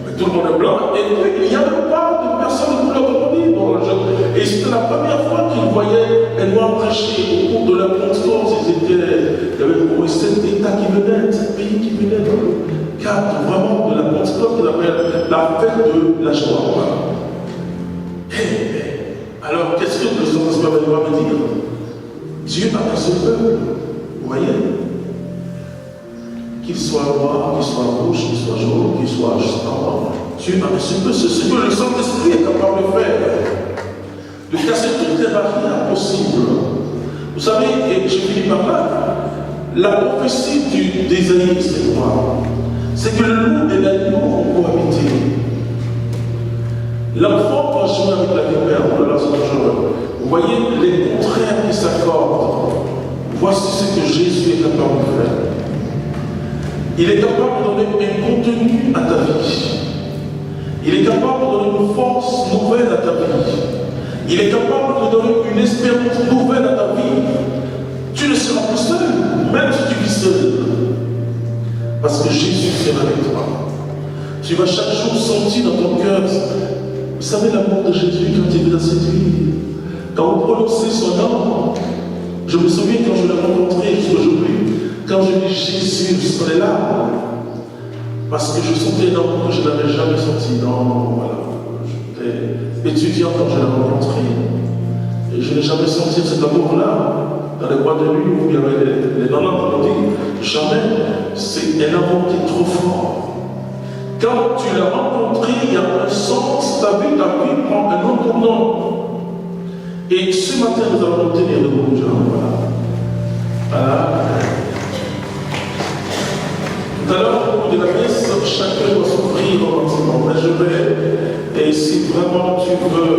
Mais tout le monde est blanc, et puis il n'y avait pas de personne de couleur de vie dans le jeu. Et c'était la première fois qu'ils voyaient les Noirs prêcher. Au cours de la Pentecôte, il y avait 7 États qui venaient, 7 pays qui venaient dans le cadre vraiment de la Pentecôte qu'on appelle la fête de la joie. Alors, qu'est-ce que le Saint-Esprit va me dire? Dieu a un seul peuple, vous voyez? Qu'il soit noir, qu'il soit rouge, qu'il soit jaune, qu'il soit justement. Dieu a un seul peuple, c'est ce que le Saint-Esprit est capable de faire. De casser toutes les barrières possibles. Vous savez, et je finis par là, la prophétie d'Ésaïe, c'est quoi? C'est que le loup et l'agneau vont cohabiter. L'enfant va jouer avec la vipère, c'est dangereux. Vous voyez les contraires qui s'accordent. Voici ce que Jésus est capable de faire. Il est capable de donner un contenu à ta vie. Il est capable de donner une force nouvelle à ta vie. Il est capable de donner une espérance nouvelle à ta vie. Tu ne seras plus seul, même si tu vis seul. Parce que Jésus sera avec toi. Tu vas chaque jour sentir dans ton cœur. Vous savez l'amour de Jésus quand il vous a séduit. Quand vous prononcez son nom, je me souviens quand je l'ai rencontré jusqu'aujourd'hui, quand je dis Jésus, je serai là. Parce que je sentais un amour que je n'avais jamais senti. Non, voilà. J'étais étudiant quand je l'ai rencontré. Et je n'ai jamais senti cet amour-là dans les boîtes de nuit où il y avait les nanas qui m'ont dit jamais. C'est un amour qui est trop fort. Quand tu l'as rencontré, il y a un sens, ta vie prend un autre nom. Et ce matin, nous allons obtenir de beaucoup de gens. Voilà. Tout à l'heure, au bout de la messe, chacun doit s'offrir au maximum. Mais je vais, et si vraiment tu veux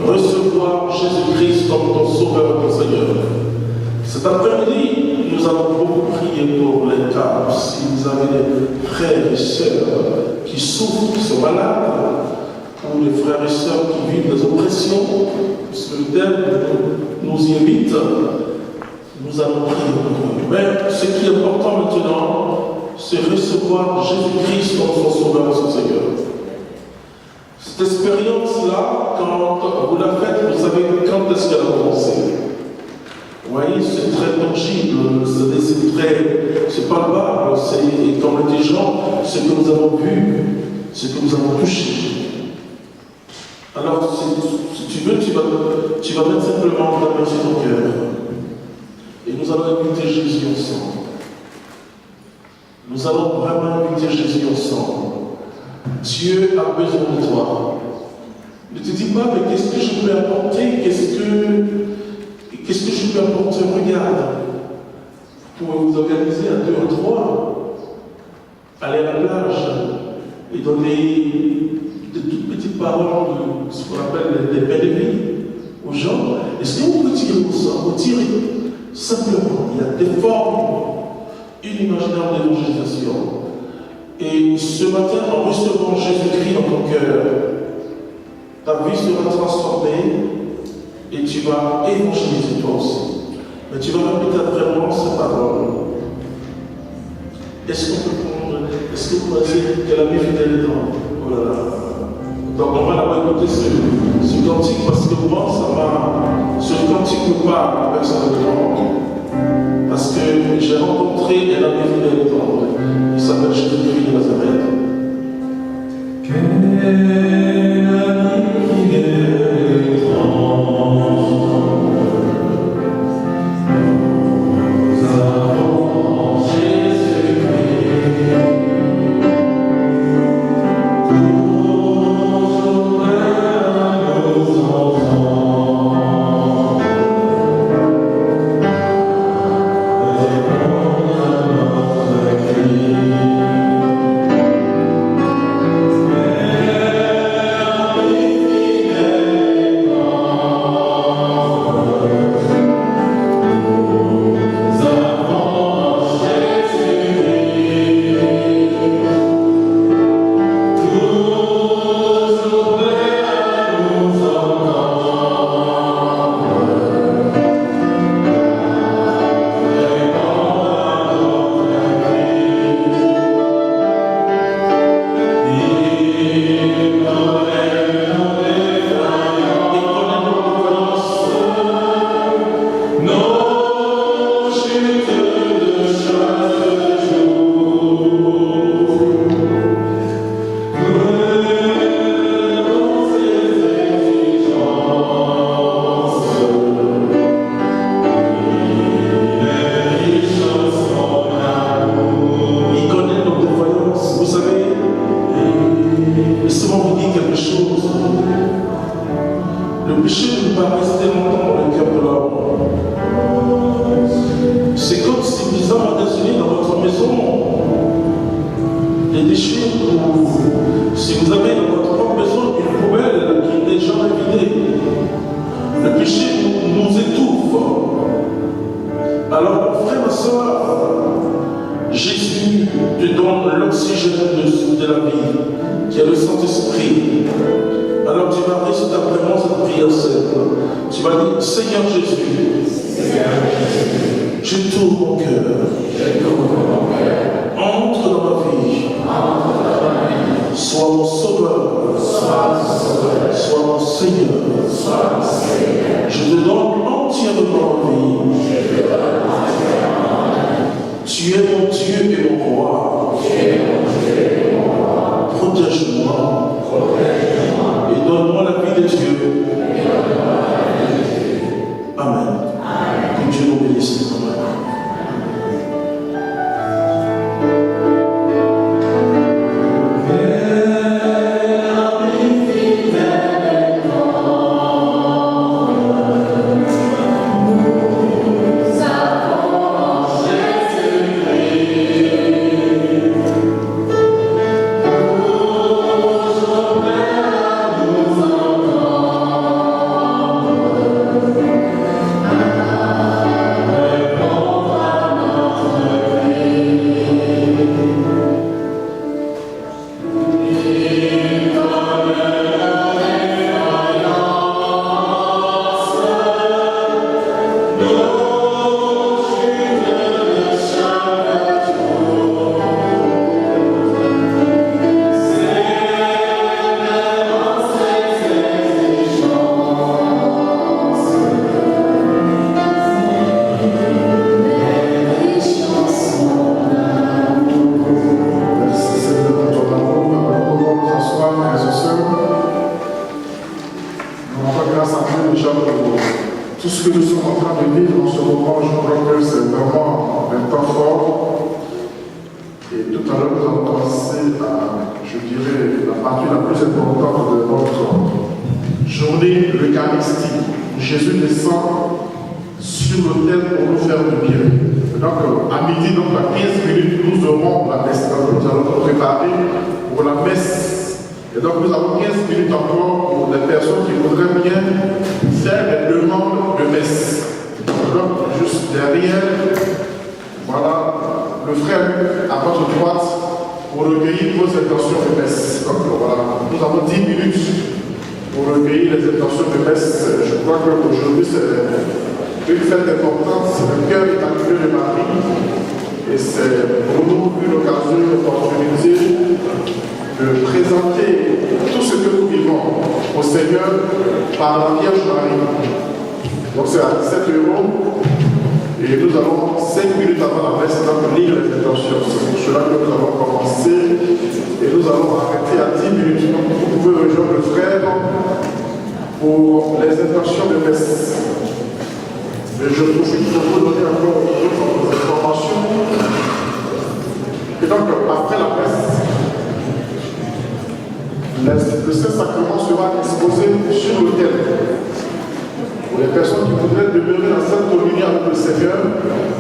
recevoir Jésus-Christ comme ton sauveur et ton Seigneur, cet après-midi, nous allons beaucoup prier pour les cas. Si vous avez des frères et sœurs qui souffrent, qui sont malades, ou des frères et sœurs qui vivent des oppressions, puisque le thème nous y invite, nous allons prier pour eux. Mais ce qui est important maintenant, c'est recevoir Jésus-Christ comme son sauveur et son Seigneur. Cette expérience-là, quand vous la faites, vous savez quand est-ce qu'elle a commencé. Vous voyez, c'est très tangible, c'est palpable, c'est comme le dit Jean, ce que nous avons vu, ce que nous avons touché. Alors, si tu veux, tu vas mettre simplement ta main sur ton cœur. Et nous allons inviter Jésus ensemble. Nous allons vraiment inviter Jésus ensemble. Dieu a besoin de toi. Ne te dis pas, mais qu'est-ce que je peux apporter? Qu'est-ce que je peux apporter? Regarde. Vous pouvez vous organiser à 2 ou 3. Aller à la plage et donner de toutes petites paroles, ce qu'on appelle des paix de vie aux gens. Est-ce que vous pouvez tirer pour ça? Vous tirez simplement. Il y a des formes inimaginables d'évangélisation. Et ce matin, en recevant Jésus-Christ dans ton cœur, ta vie sera transformée et tu vas évangéliser toi aussi. Mais tu vas répéter vraiment ces paroles. Est-ce qu'on peut prendre Est-ce que vous pensez qu'elle a mis fidèle dedans? Oh là là. Donc on va d'abord écouter ce cantique parce que moi, ce cantique me parle personnellement. Parce que j'ai rencontré un ami fidèle dedans. Il s'appelle Jésus-Christ de Nazareth. Une fête importante, c'est le cœur immaculé de Marie. Et c'est pour nous une occasion, une opportunité de présenter tout ce que nous vivons au Seigneur par la Vierge Marie. Donc c'est à 7 euros et nous allons 5 minutes avant la messe lire les intentions. C'est pour cela que nous allons commencer et nous allons arrêter à 10 minutes. Donc vous pouvez rejoindre le frère pour les intentions de messe. Et je profite pour vous donner encore d'autres informations. Et donc après la messe, le Saint-Sacrement sera disposé sur l'autel. Pour les personnes qui voudraient demeurer dans cette communion avec le Seigneur,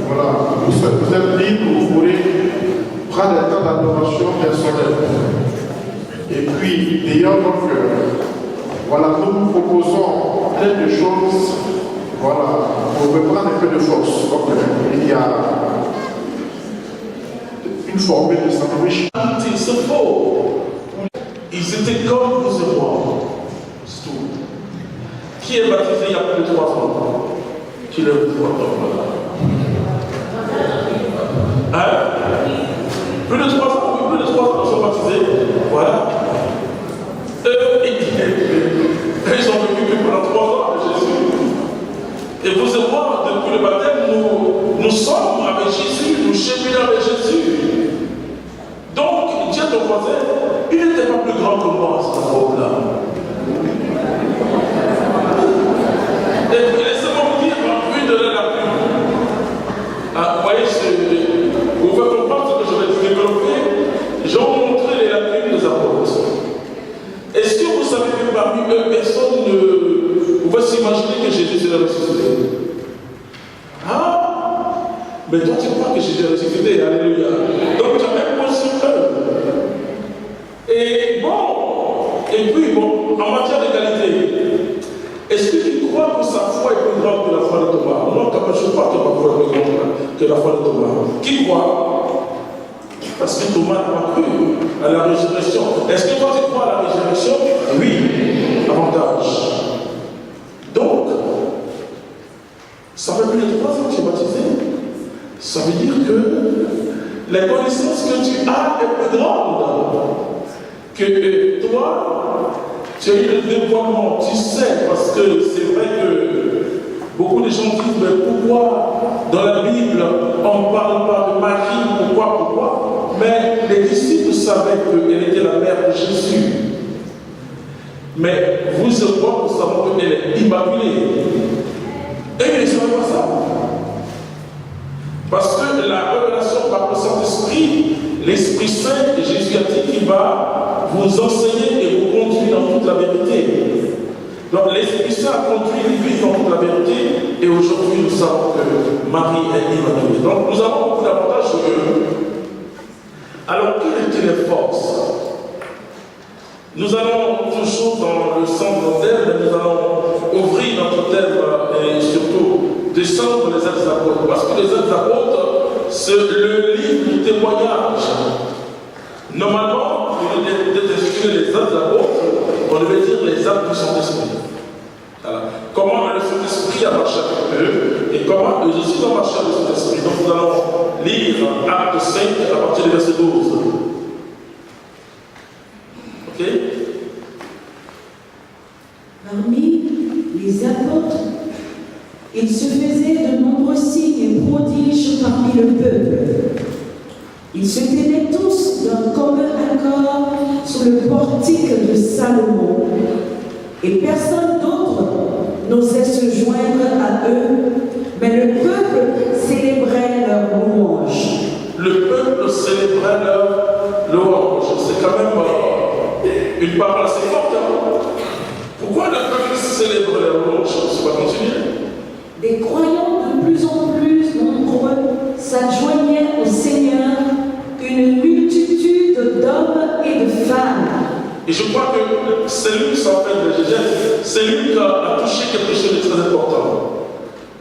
voilà, vous êtes libre, vous pourrez prendre un temps d'adoration personnelle. Et puis, d'ailleurs, donc, voilà, nous vous proposons plein de choses, voilà, pour reprendre un peu de force. Donc, il y a une formule de sandwich. C'est faux. Ils étaient comme vous et moi. C'est tout. Qui est baptisé il y a plus de 3 ans? Qui lève le doigt? Hein? Plus de 3 ans, oui, plus de 3 ans sont baptisés. Voilà. Ils ont vécu que pendant 3 ans avec Jésus. Et vous et moi, depuis le baptême, nous sommes avec Jésus, nous cheminons avec Jésus. Donc, dis à ton voisin, il n'était pas plus grand que moi, cet apôtre-là. Et laissez-moi vous dire, une de la plume. Vous voyez, vous pouvez comprendre ce que je vais développer. Je vais vous montrer les lacunes des apôtres. Est-ce que vous savez que parmi eux, personne ne pouvait s'imaginer que Jésus serait ressuscité? Ah, mais toi tu crois que Jésus est ressuscité, alléluia. Donc tu as même posé eux. Et bon, en matière d'égalité, est-ce que tu crois que sa foi est plus grande que la foi de Thomas? Non, je crois que ma foi est plus grande que la foi de Thomas. Qui croit? Parce que Thomas n'a pas cru à la résurrection. Est-ce que toi tu crois à la résurrection? Oui, avantage. Donc, ça fait plus de 3 ans que tu es baptisé. Ça veut dire que la connaissance que tu as est plus grande que toi. Tu as eu le dévoilement, tu sais, parce que c'est vrai que beaucoup de gens disent, mais pourquoi dans la Bible on ne parle pas de Marie, pourquoi? Mais les disciples savaient qu'elle était la mère de Jésus. Mais vous et moi, nous savons qu'elle est immaculée. Et ils ne savaient pas ça. Parce que la révélation par le Saint-Esprit, l'Esprit Saint, Jésus a dit qu'il va vous enseigner et vous conduire dans toute la vérité. Donc l'Esprit Saint a conduit l'Église dans toute la vérité et aujourd'hui nous savons que Marie est immaculée. Donc nous avons beaucoup d'avantages sur eux. Alors quelles étaient les forces? Nous allons toujours dans le centre thème, nous allons ouvrir notre thème et surtout descendre les actes des apôtres. Parce que les actes des apôtres, c'est le livre du témoignage. Normalement, pour déterminer les actes des apôtres, on devait dire les actes du Saint-Esprit. Voilà. Comment le Saint-Esprit a marché avec eux et comment eux aussi ont marché avec le Saint-Esprit. Donc nous allons lire Acte 5 à partir du verset 12. Ok? Parmi les apôtres, il se faisait de nombreux signes et prodiges parmi le peuple. Ils se tenaient tous d'un commun accord sous le portique de Salomon. Et personne d'autre n'osait se joindre à eux, mais le peuple célébrait leur louange. Le peuple célébrait leur louange. C'est quand même une parole assez forte. Hein? Pourquoi le peuple célèbre leur louange? On va continuer. Des croyants de plus en plus nombreux s'adjoignaient au Seigneur, une multitude d'hommes et de femmes. Et je crois que c'est lui qui s'appelle le Jésus, c'est lui qui a touché quelque chose de très important.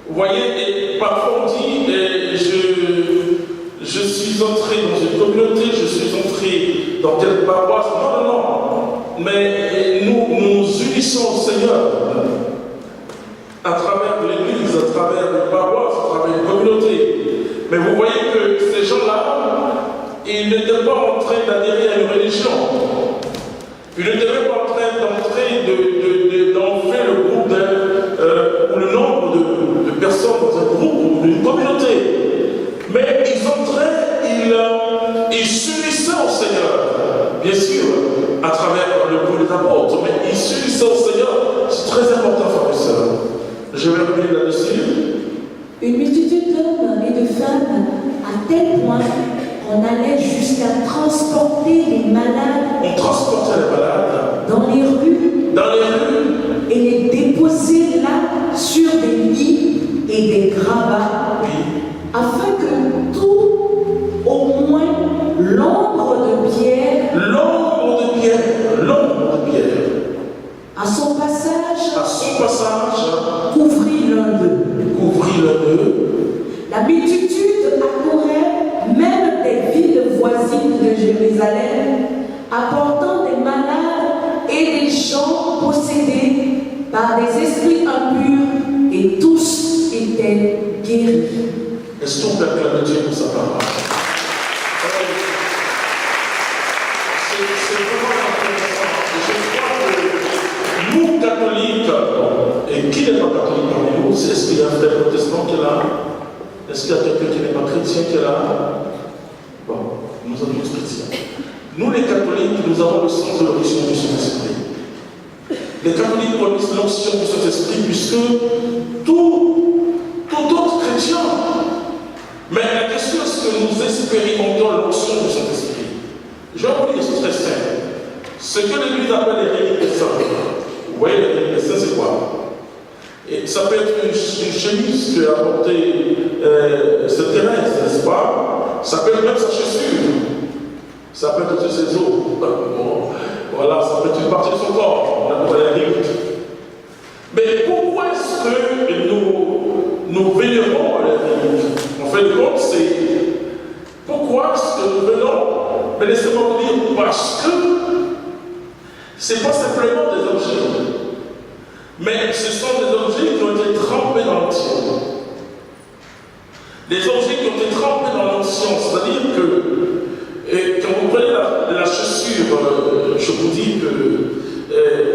Vous voyez, et parfois on dit, je suis entré dans une communauté, je suis entré dans telle paroisse. Non. Mais nous unissons au Seigneur à travers l'Église, à travers une paroisse, à travers une communauté. Mais vous voyez que ces gens-là, ils n'étaient pas en train d'adhérer à une religion. Ils n'étaient même pas en train d'entrer le groupe ou le nombre de personnes dans un groupe ou d'une communauté. Mais ils entraient, ils s'unissaient au Seigneur, bien sûr, à travers le groupe des apôtres, mais ils s'unissaient au Seigneur. C'est très important, frères et sœurs. Je vais revenir là-dessus. Une multitude d'hommes et de femmes, à tel point qu'on allait jusqu'à transporter les malades. On transportait les malades dans les rues. Et les déposer là sur des lits et des gravats. Oui. Afin que tout, au moins l'ombre de Pierre, à son passage, couvrit l'un d'eux. La multitude accourait même des villes voisines de Jérusalem, apportant des malades et des gens possédés par des esprits impurs, et tous étaient guéris. Est-ce qu'on peut acclamer Dieu pour sa parole? C'est vraiment intéressant. Je crois que nous, catholiques, et qui n'est pas catholique parmi nous, est-ce qu'il y a un frère protestant qui est là? Est-ce qu'il y a quelqu'un qui n'est pas chrétien qui est là? Bon, nous sommes tous chrétiens. Nous, les catholiques, nous avons le sens de l'onction du Saint-Esprit. Les catholiques connaissent l'onction du Saint-Esprit puisque tout autre chrétien. Mais la question est-ce que nous expérimentons l'onction du Saint-Esprit? Je vais vous dire, c'est très simple. Ce que l'Église appelle les réunions des saints. Vous voyez, les réunions des saints, c'est quoi? Et ça peut être une chemise que a portée cette Thérèse, n'est-ce pas? Ça peut être même sa chaussure. Ça peut être ses os. Bon, voilà, ça peut être une partie de son corps. On appelle la rite. Mais pourquoi est-ce que nous vénérons les rites? En fait, le compte, c'est pourquoi est-ce que nous venons? Mais laissez-moi vous dire, parce que ce n'est pas simplement des objets, mais ce sont des objets qui ont été trempés dans l'onction. Des objets qui ont été trempés dans l'onction, c'est-à-dire que quand vous prenez la chaussure, je vous dis que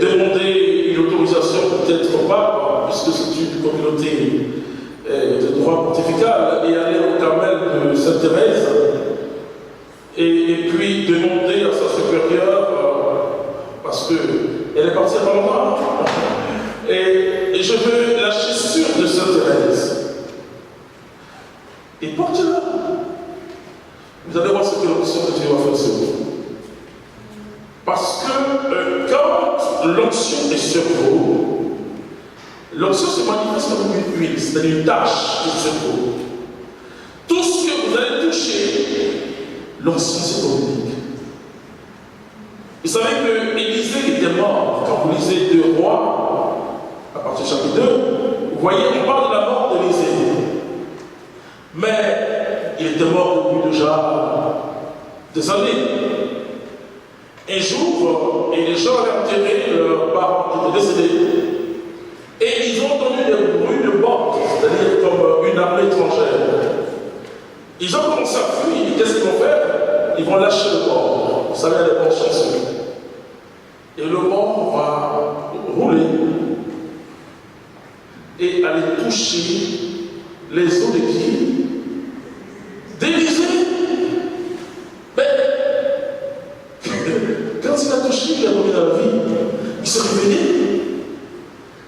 demander une autorisation peut-être pas, puisque c'est une communauté de droit pontifical, et aller au Carmel de Sainte-Thérèse, et puis demander à sa supérieure, parce qu'elle est partie avant moi, et je veux la chaussure de Sainte-Thérèse. Et portez-la. Vous allez voir ce que l'onction de Dieu va faire sur vous. Parce que quand l'onction est sur vous, l'onction se manifeste comme une huile, c'est-à-dire une tache qui est sur vous. Tout ce que vous allez toucher, l'onction se communique. Vous savez que Élisée était mort. Quand vous lisez 2 Rois, à partir du chapitre 2, vous voyez, on parle de la mort d'Élisée. Mais il était mort depuis déjà des années. Un jour, et les gens avaient enterré leurs parents qui étaient décédés. Et ils ont entendu des bruits de porte, c'est-à-dire comme une armée étrangère. Ils ont commencé à fuir. Qu'est-ce qu'ils vont faire? Ils vont lâcher le mort. Vous savez, les morts chanceux. Et le mort va rouler et aller toucher les os des pieds d'Élisée. Mais quand il a touché, il a remis dans la vie. Il s'est réveillé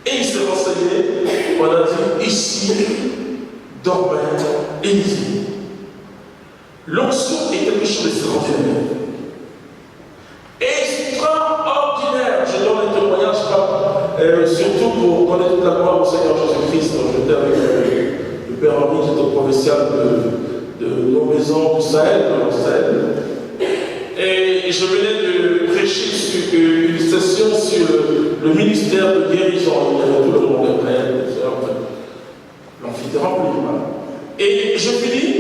et il s'est renseigné. On a dit ici dormait Élisée. L'onction est quelque chose d'extraordinaire. Extraordinaire. Je donne un témoignage, surtout pour donner toute la gloire au Seigneur Jésus-Christ. J'étais avec le Père Henri, qui est au provincial de nos maisons du Sahel, et je venais de prêcher sur une session sur le ministère de guérison. Il y avait tout le monde après, l'amphithéâtre rempli. Et je finis.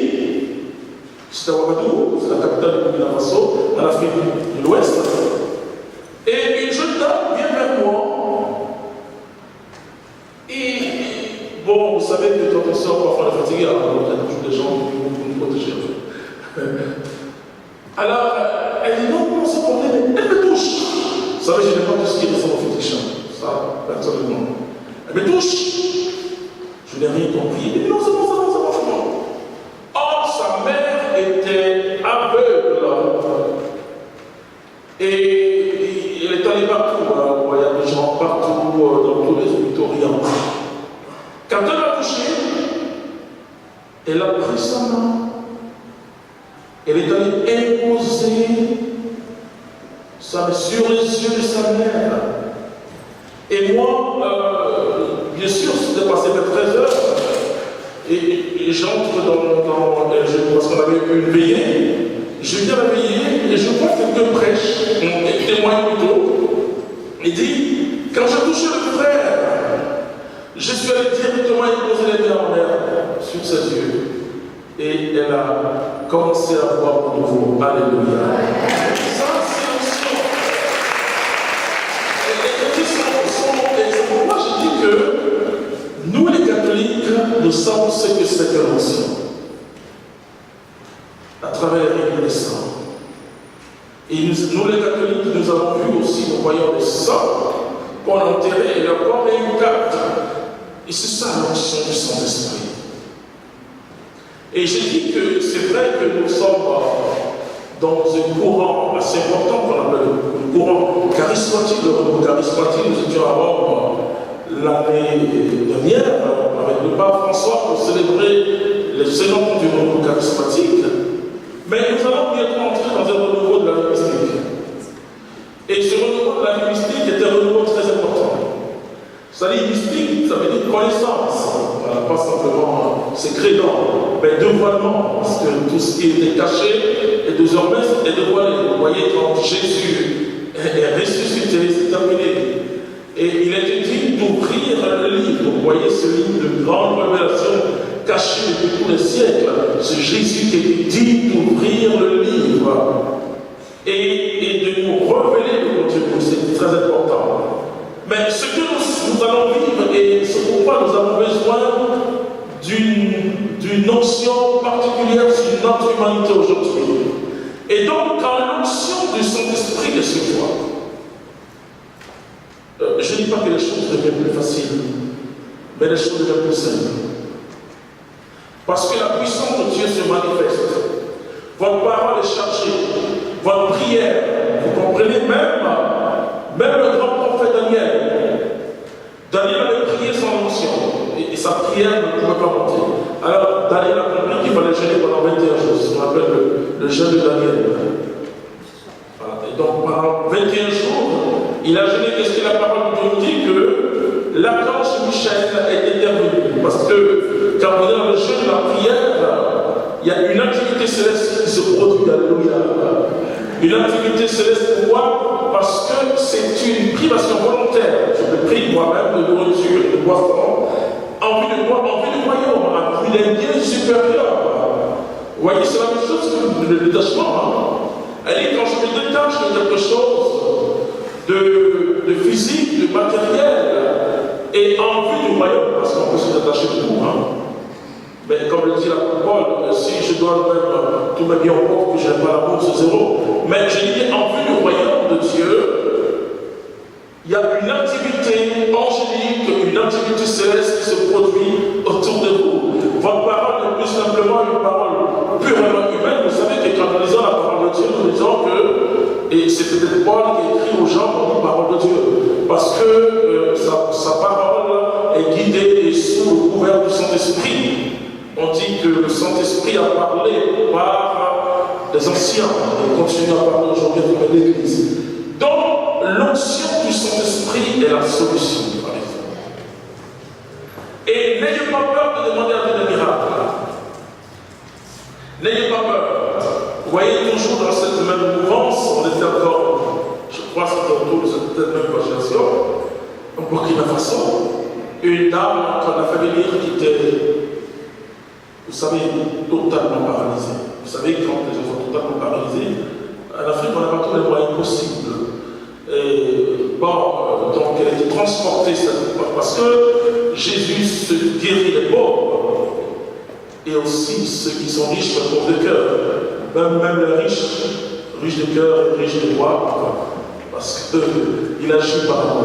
C'était à Ouagadougou, c'est la capitale du Burkina Faso, en Afrique de l'Ouest. Et une jeune dame vient vers moi. Et bon, vous savez que quand notre soeur, parfois on est fatigué, alors il y a toujours des gens qui vont nous protéger. Alors, elle dit non, non, c'est pas vrai, elle me touche. Vous savez, je n'ai pas tout ce qui est récent au fétiche, ça, personnellement. Elle me touche. Je n'ai rien compris. Elle dit non, c'est bon, c'est bon, c'est bon, c'est bon. Or, sa mère était aveugle. Et elle est allée partout. Il y a des gens partout, dans tous les hôpitaux, rien. Quand elle l'a touché, elle a pris sa main. Elle est allée imposer sur les yeux de sa mère. Et moi, bien sûr, c'était passé vers 13 heures. Et j'entre parce qu'on avait une veillée. Je viens à la veillée et je vois quelqu'un prêche, un témoin plutôt. Il dit, quand j'ai touché le frère, je suis allé directement imposer les mains en l'air sur ses yeux. Et elle a commencé à voir de nouveau. Alléluia. Ça, c'est pourquoi je dis que nous, les catholiques, nous savons ce que c'est que l'onction. À travers les rites des saints. Et nous, les catholiques, nous avons vu aussi, nous voyons les saints qu'on a enterrés et leur corps est intact. Et c'est ça l'onction du Saint-Esprit. Et j'ai dit que c'est vrai que nous sommes dans un courant assez important qu'on appelle le courant charismatique. Le renouveau charismatique, nous étions à Rome l'année dernière avec le pape François pour célébrer les 50 ans du renouveau charismatique. Mais nous allons bientôt entrer dans un renouveau de la vie mystique. Et ce renouveau de la vie mystique est un renouveau très important. C'est-à-dire mystique, ça veut dire connaissance. Voilà, pas simplement c'est crédent, mais dévoilement. Parce que tout ce qui était caché est désormais dévoilé. Vous voyez, quand Jésus est ressuscité, c'est terminé. Et il a été dit d'ouvrir le livre. Vous voyez ce livre de grande révélation caché depuis tous les siècles. C'est Jésus qui a été dit d'ouvrir le livre et de nous révéler le contenu. C'est très important. Mais ce que nous allons vivre, et c'est pourquoi nous avons besoin d'une notion particulière sur notre humanité aujourd'hui. Et donc, quand l'onction du Saint-Esprit est sur toi, je ne dis pas que les choses deviennent plus faciles, mais les choses deviennent plus simples. Parce que la puissance de Dieu se manifeste. Votre parole est chargée. Votre prière, vous comprenez, même le grand prophète Daniel avait prié sans onction. Et sa prière ne pouvait pas monter. Alors Daniel a compris qu'il fallait jeûner pendant 21 jours. C'est ce qu'on appelle le jeûne de Daniel. Voilà. Et donc pendant 21 jours, il a jeûné. Qu'est-ce que la parole de Dieu nous dit? Que l'archange Michel est intervenu. Parce que quand on est dans le jeûne de la prière, il y a une activité céleste qui se produit. Alléluia. Une activité céleste, pourquoi? Parce que c'est une privation volontaire. Je me prive moi-même de nourriture et de boisson en vue de quoi? En vue du royaume, en vue d'un bien supérieur. Vous voyez, c'est la même chose que le détachement. Elle dit, quand je me détache de quelque chose de physique, de matériel, et en vue du royaume, parce qu'on peut se détacher de tout. Mais comme le dit l'apôtre Paul, si je dois mettre tous mes biens au pauvre, que je n'ai pas l'amour, c'est zéro. Mais je dis, en vue du royaume de Dieu, il y a une activité angélique, une activité céleste qui se produit autour de vous. Votre parole n'est plus simplement une parole purement humaine. Vous savez que quand nous lisons la parole de Dieu, nous disons que, et c'est peut-être Paul qui écrit aux gens dans la parole de Dieu, parce que sa parole est guidée et sous le couvert du Saint-Esprit. On dit que le Saint-Esprit a parlé par des anciens et continue à parler aujourd'hui avec l'Église. Donc, l'onction du Saint-Esprit est la solution. Et n'ayez pas peur de demander à Dieu des miracles. N'ayez pas peur. Vous voyez, toujours dans cette même mouvance, on était encore, je crois que c'est autour de cette même conversation, au Burkina Faso, une dame qu'on a fait venir qui était, vous savez, totalement paralysée. Vous savez, quand les gens sont totalement paralysés, en Afrique, on n'a pas tous les moyens possibles. Et donc elle a été transportée, parce que Jésus se guérit les pauvres. et aussi ceux qui sont riches mais pauvres de cœur. Même les riches de cœur et riches de foi, parce qu'il agit par rapport.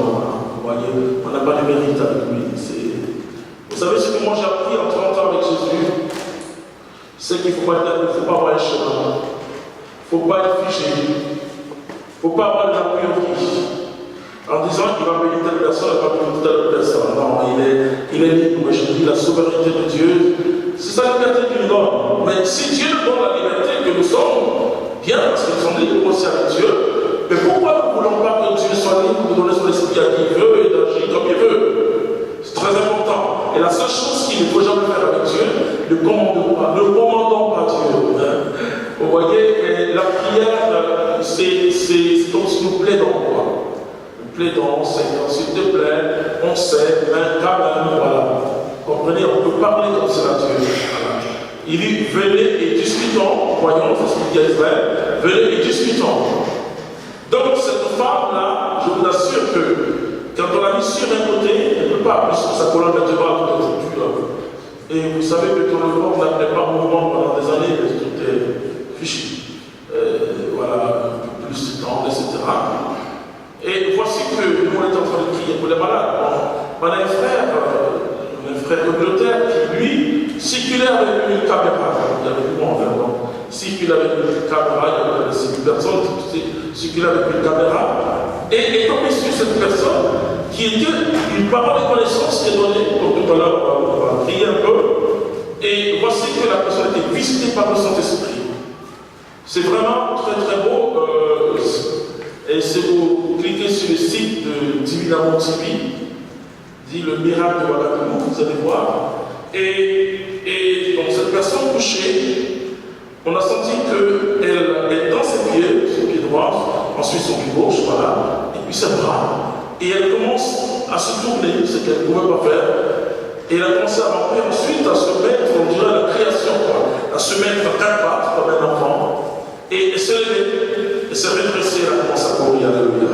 Vous voyez, on n'a pas de mérite avec lui. Vous savez ce que moi j'ai appris en 30 ans avec Jésus, c'est qu'il ne faut pas avoir un chemin, il ne faut pas être figé, il ne faut pas avoir de la priorité en disant qu'il va bénir telle personne et pas bénir telle personne. Non, il est libre. Je dis la souveraineté de Dieu, c'est sa liberté qu'il nous donne. Mais si Dieu nous donne la liberté que nous sommes, bien, parce que nous sommes libres aussi avec Dieu, mais pourquoi nous ne voulons pas que Dieu soit libre pour donner son esprit à qui il veut et d'agir comme il veut? C'est très important. Et la seule chose qu'il ne faut jamais faire avec Dieu, ne commandons pas Dieu. Vous voyez, la prière, c'est comme si nous plaidons. Nous plaidons, Seigneur, s'il te plaît, on sait, mais quand même, voilà. Comprenez, on peut parler comme cela à Dieu. Voilà. Il dit, venez et discutons, voyons, c'est ce qu'il dit à Israël, venez et discutons. Donc, cette femme-là, je vous assure que quand on l'a mis sur un côté, elle ne peut pas appuyer sur sa colonne vertébrale toute la structure. Et vous savez que quand le corps n'appelait pas mouvement pendant des années, tout est fichu. Voilà, plus de temps, etc. Et voici que nous, on est en train de prier pour les malades. On a un frère communautaire qui, lui, circulait avec une caméra. Il y avait du monde, circulait avec une caméra, il y avait 6 personnes qui circulaient avec une caméra. Et tombé sur cette personne qui était une parole de connaissance qui est donnée, donc tout à l'heure on va prier un peu, et voici que la personne était visitée par le Saint-Esprit. C'est vraiment très très beau, et si vous cliquez sur le site de Divinamont TV, dit le miracle de Ouagadougou, vous allez voir, et donc cette personne couchée, on a senti qu'elle est dans ses pieds, son pied droit, ensuite son pied gauche, voilà, et puis ses bras. Et elle commence à se tourner, ce qu'elle ne pouvait pas faire. Et elle a commencé à ramper, ensuite à se mettre, on dirait la création, à se mettre à 4 pattes comme un enfant. Et elle s'est levée, elle s'est redressée, elle a commencé à courir. Alléluia.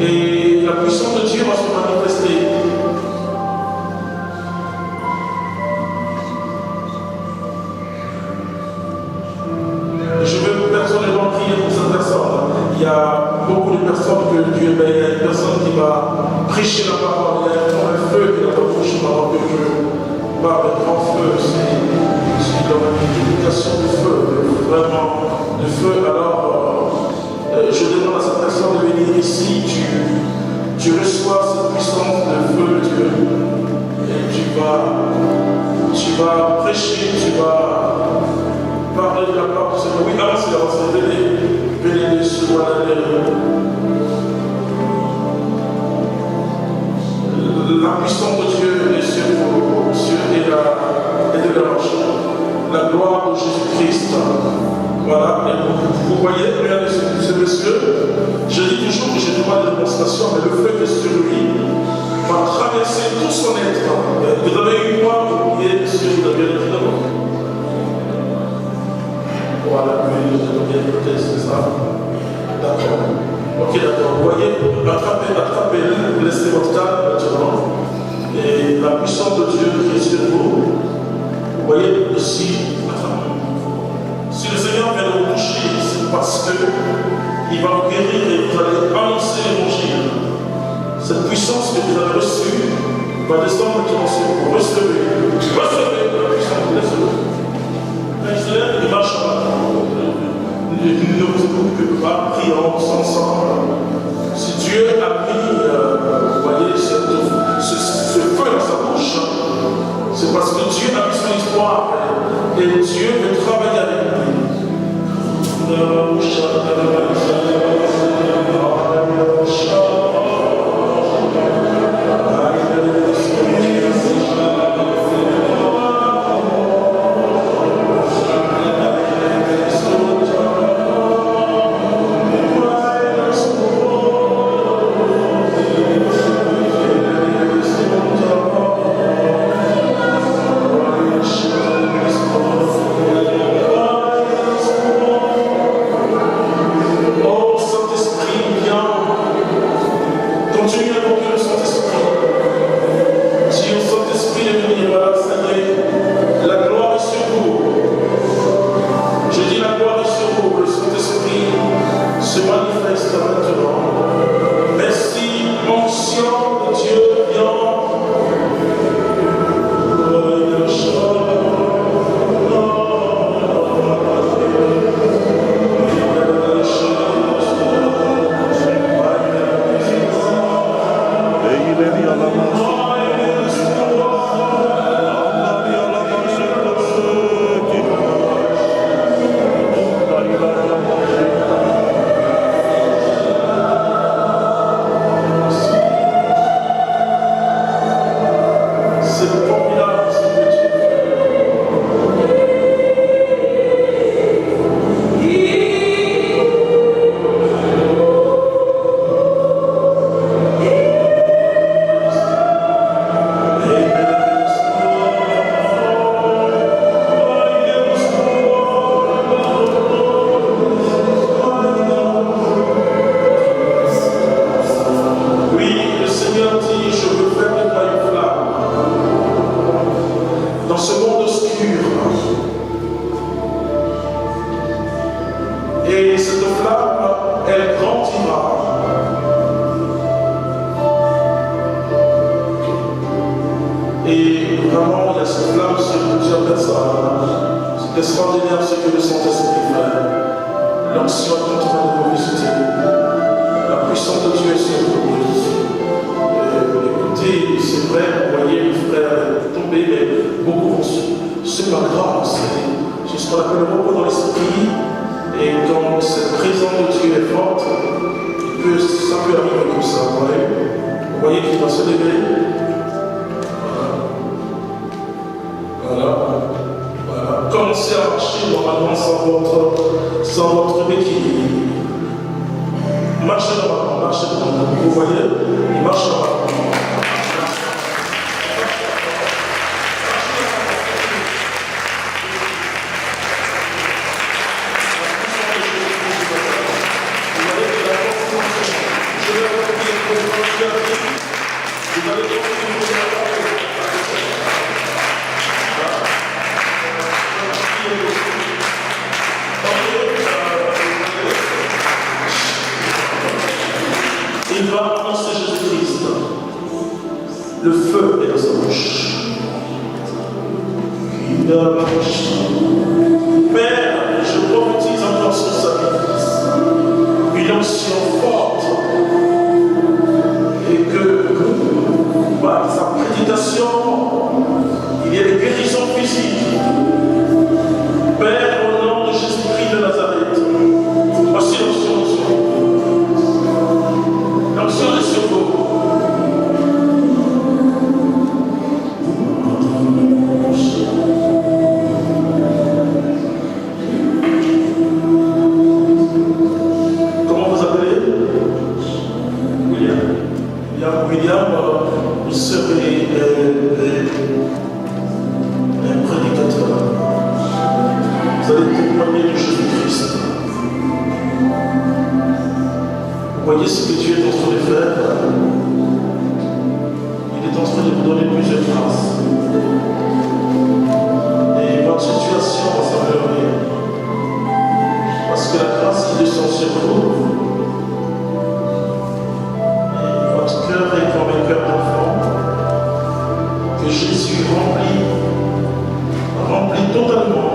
Et la puissance de Dieu va se manifester. prêcher la parole. Il y a un feu qui n'a pas touché pendant que je parle de grand feu. C'est dans une multiplication du feu, vraiment du feu. Alors, je demande à cette personne de venir ici. Tu reçois cette puissance de feu de Dieu. Et tu vas prêcher, tu vas parler de la part du Seigneur. Oui, avancez, venez sur la puissance de Dieu est sur vos cieux et de la roche. La gloire de Jésus-Christ. Voilà, et vous voyez, regardez ce monsieur. Je dis toujours que je demande la démonstration, mais le feu qui est sur lui va traverser tout son être. Vous avez eu quoi pour prier, monsieur, vous avez le d'abord. Voilà, vous avez bien écouté, c'est ça. D'accord. Ok, d'accord. Vous voyez, attrapez, laissez votre calme maintenant. Et la puissance de Dieu qui est sur vous, vous voyez ici, si le Seigneur vient de vous toucher, c'est parce qu'il va vous guérir et vous allez annoncer l'évangile. Cette puissance que vous avez reçue va descendre maintenant sur vous. Recevez la puissance de Dieu. Il marche en avant. Ne vous occupez pas, prions ensemble. Si Dieu a mis, vous voyez, ce feu dans sa bouche, c'est parce que Dieu a mis son histoire et Dieu veut travailler avec lui. Il va annoncer Jésus-Christ. Le feu est dans sa bouche. Père, je prophétise encore sur sa vie une onction forte et que par sa prédication, il y a des guérisons physiques. Père, au nom de Jésus-Christ de Nazareth, voici l'onction. L'onction est sur vous. Comment vous appelez? William, vous serez un prédicateur. Vous allez témoigner de Jésus-Christ. Vous voyez ce que Dieu est en train de faire? Il est en train de vous donner plusieurs grâces. Et votre situation va s'améliorer. Parce que la grâce qui descend sur vous, et votre cœur est comme un cœur d'enfant, que Jésus remplit totalement.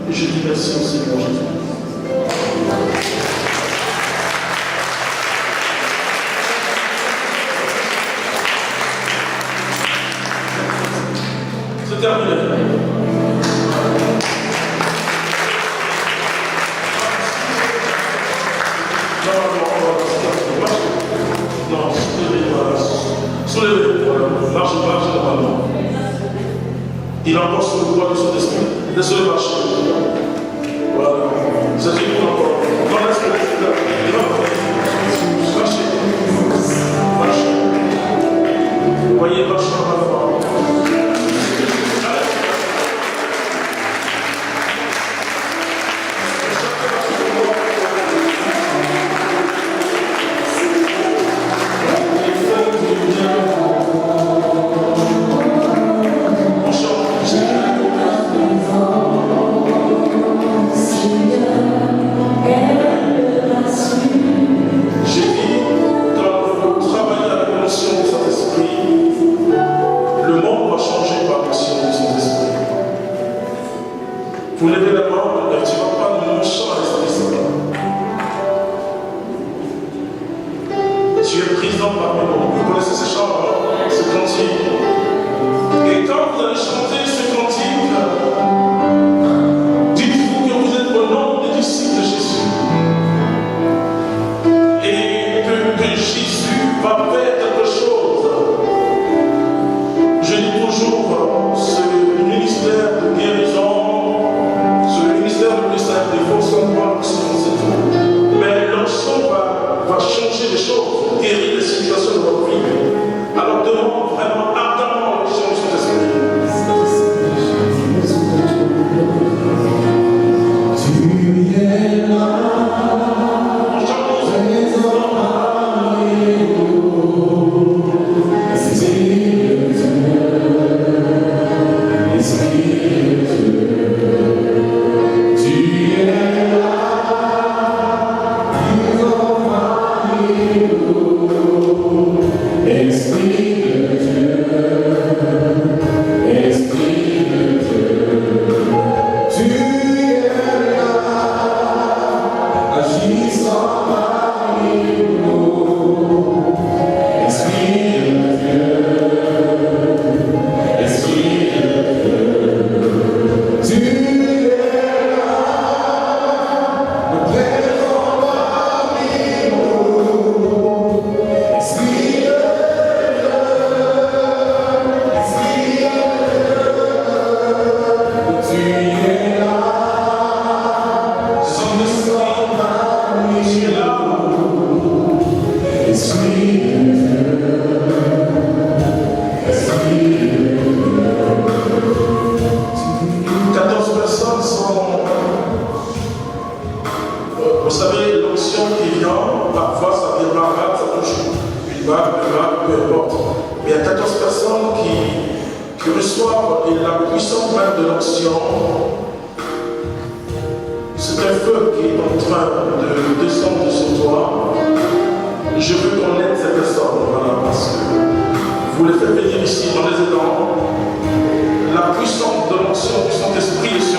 Et je dis merci au Seigneur Jésus. C'est terminé. Non, soulevez, marche normalement. Il est encore sous le poids de son esprit. Laissez-le marcher. Voilà. C'est une fois encore. Non, laissez-le. Marchez. Marchez. Vous voyez, marchez normalement. Vous levez la main, ne retirez pas de mon chant à l'Esprit Saint. Tu es présent parmi nous. Vous connaissez ce chant, ce cantique. Et quand vous allez chanter ce cantique, dites-vous que vous êtes au nom des disciples de Jésus. Et que Jésus va faire quelque chose. Je dis toujours, ce ministère de guérison, il faut savoir que c'est tout. Mais l'onction va changer les choses, guérir les situations de votre vie. Alors demande vraiment ardemment l'onction de son esprit. Tu es là. Vous savez, l'onction qui vient, parfois ça vient malade, ça touche une vague, peu importe. Mais il y a 14 personnes qui reçoivent la puissance même de l'onction. C'est un feu qui est en train de descendre sur toi. Je veux qu'on aide ces personnes, voilà, parce que vous les faites venir ici dans les étangs. La puissance de l'onction du Saint-Esprit est sur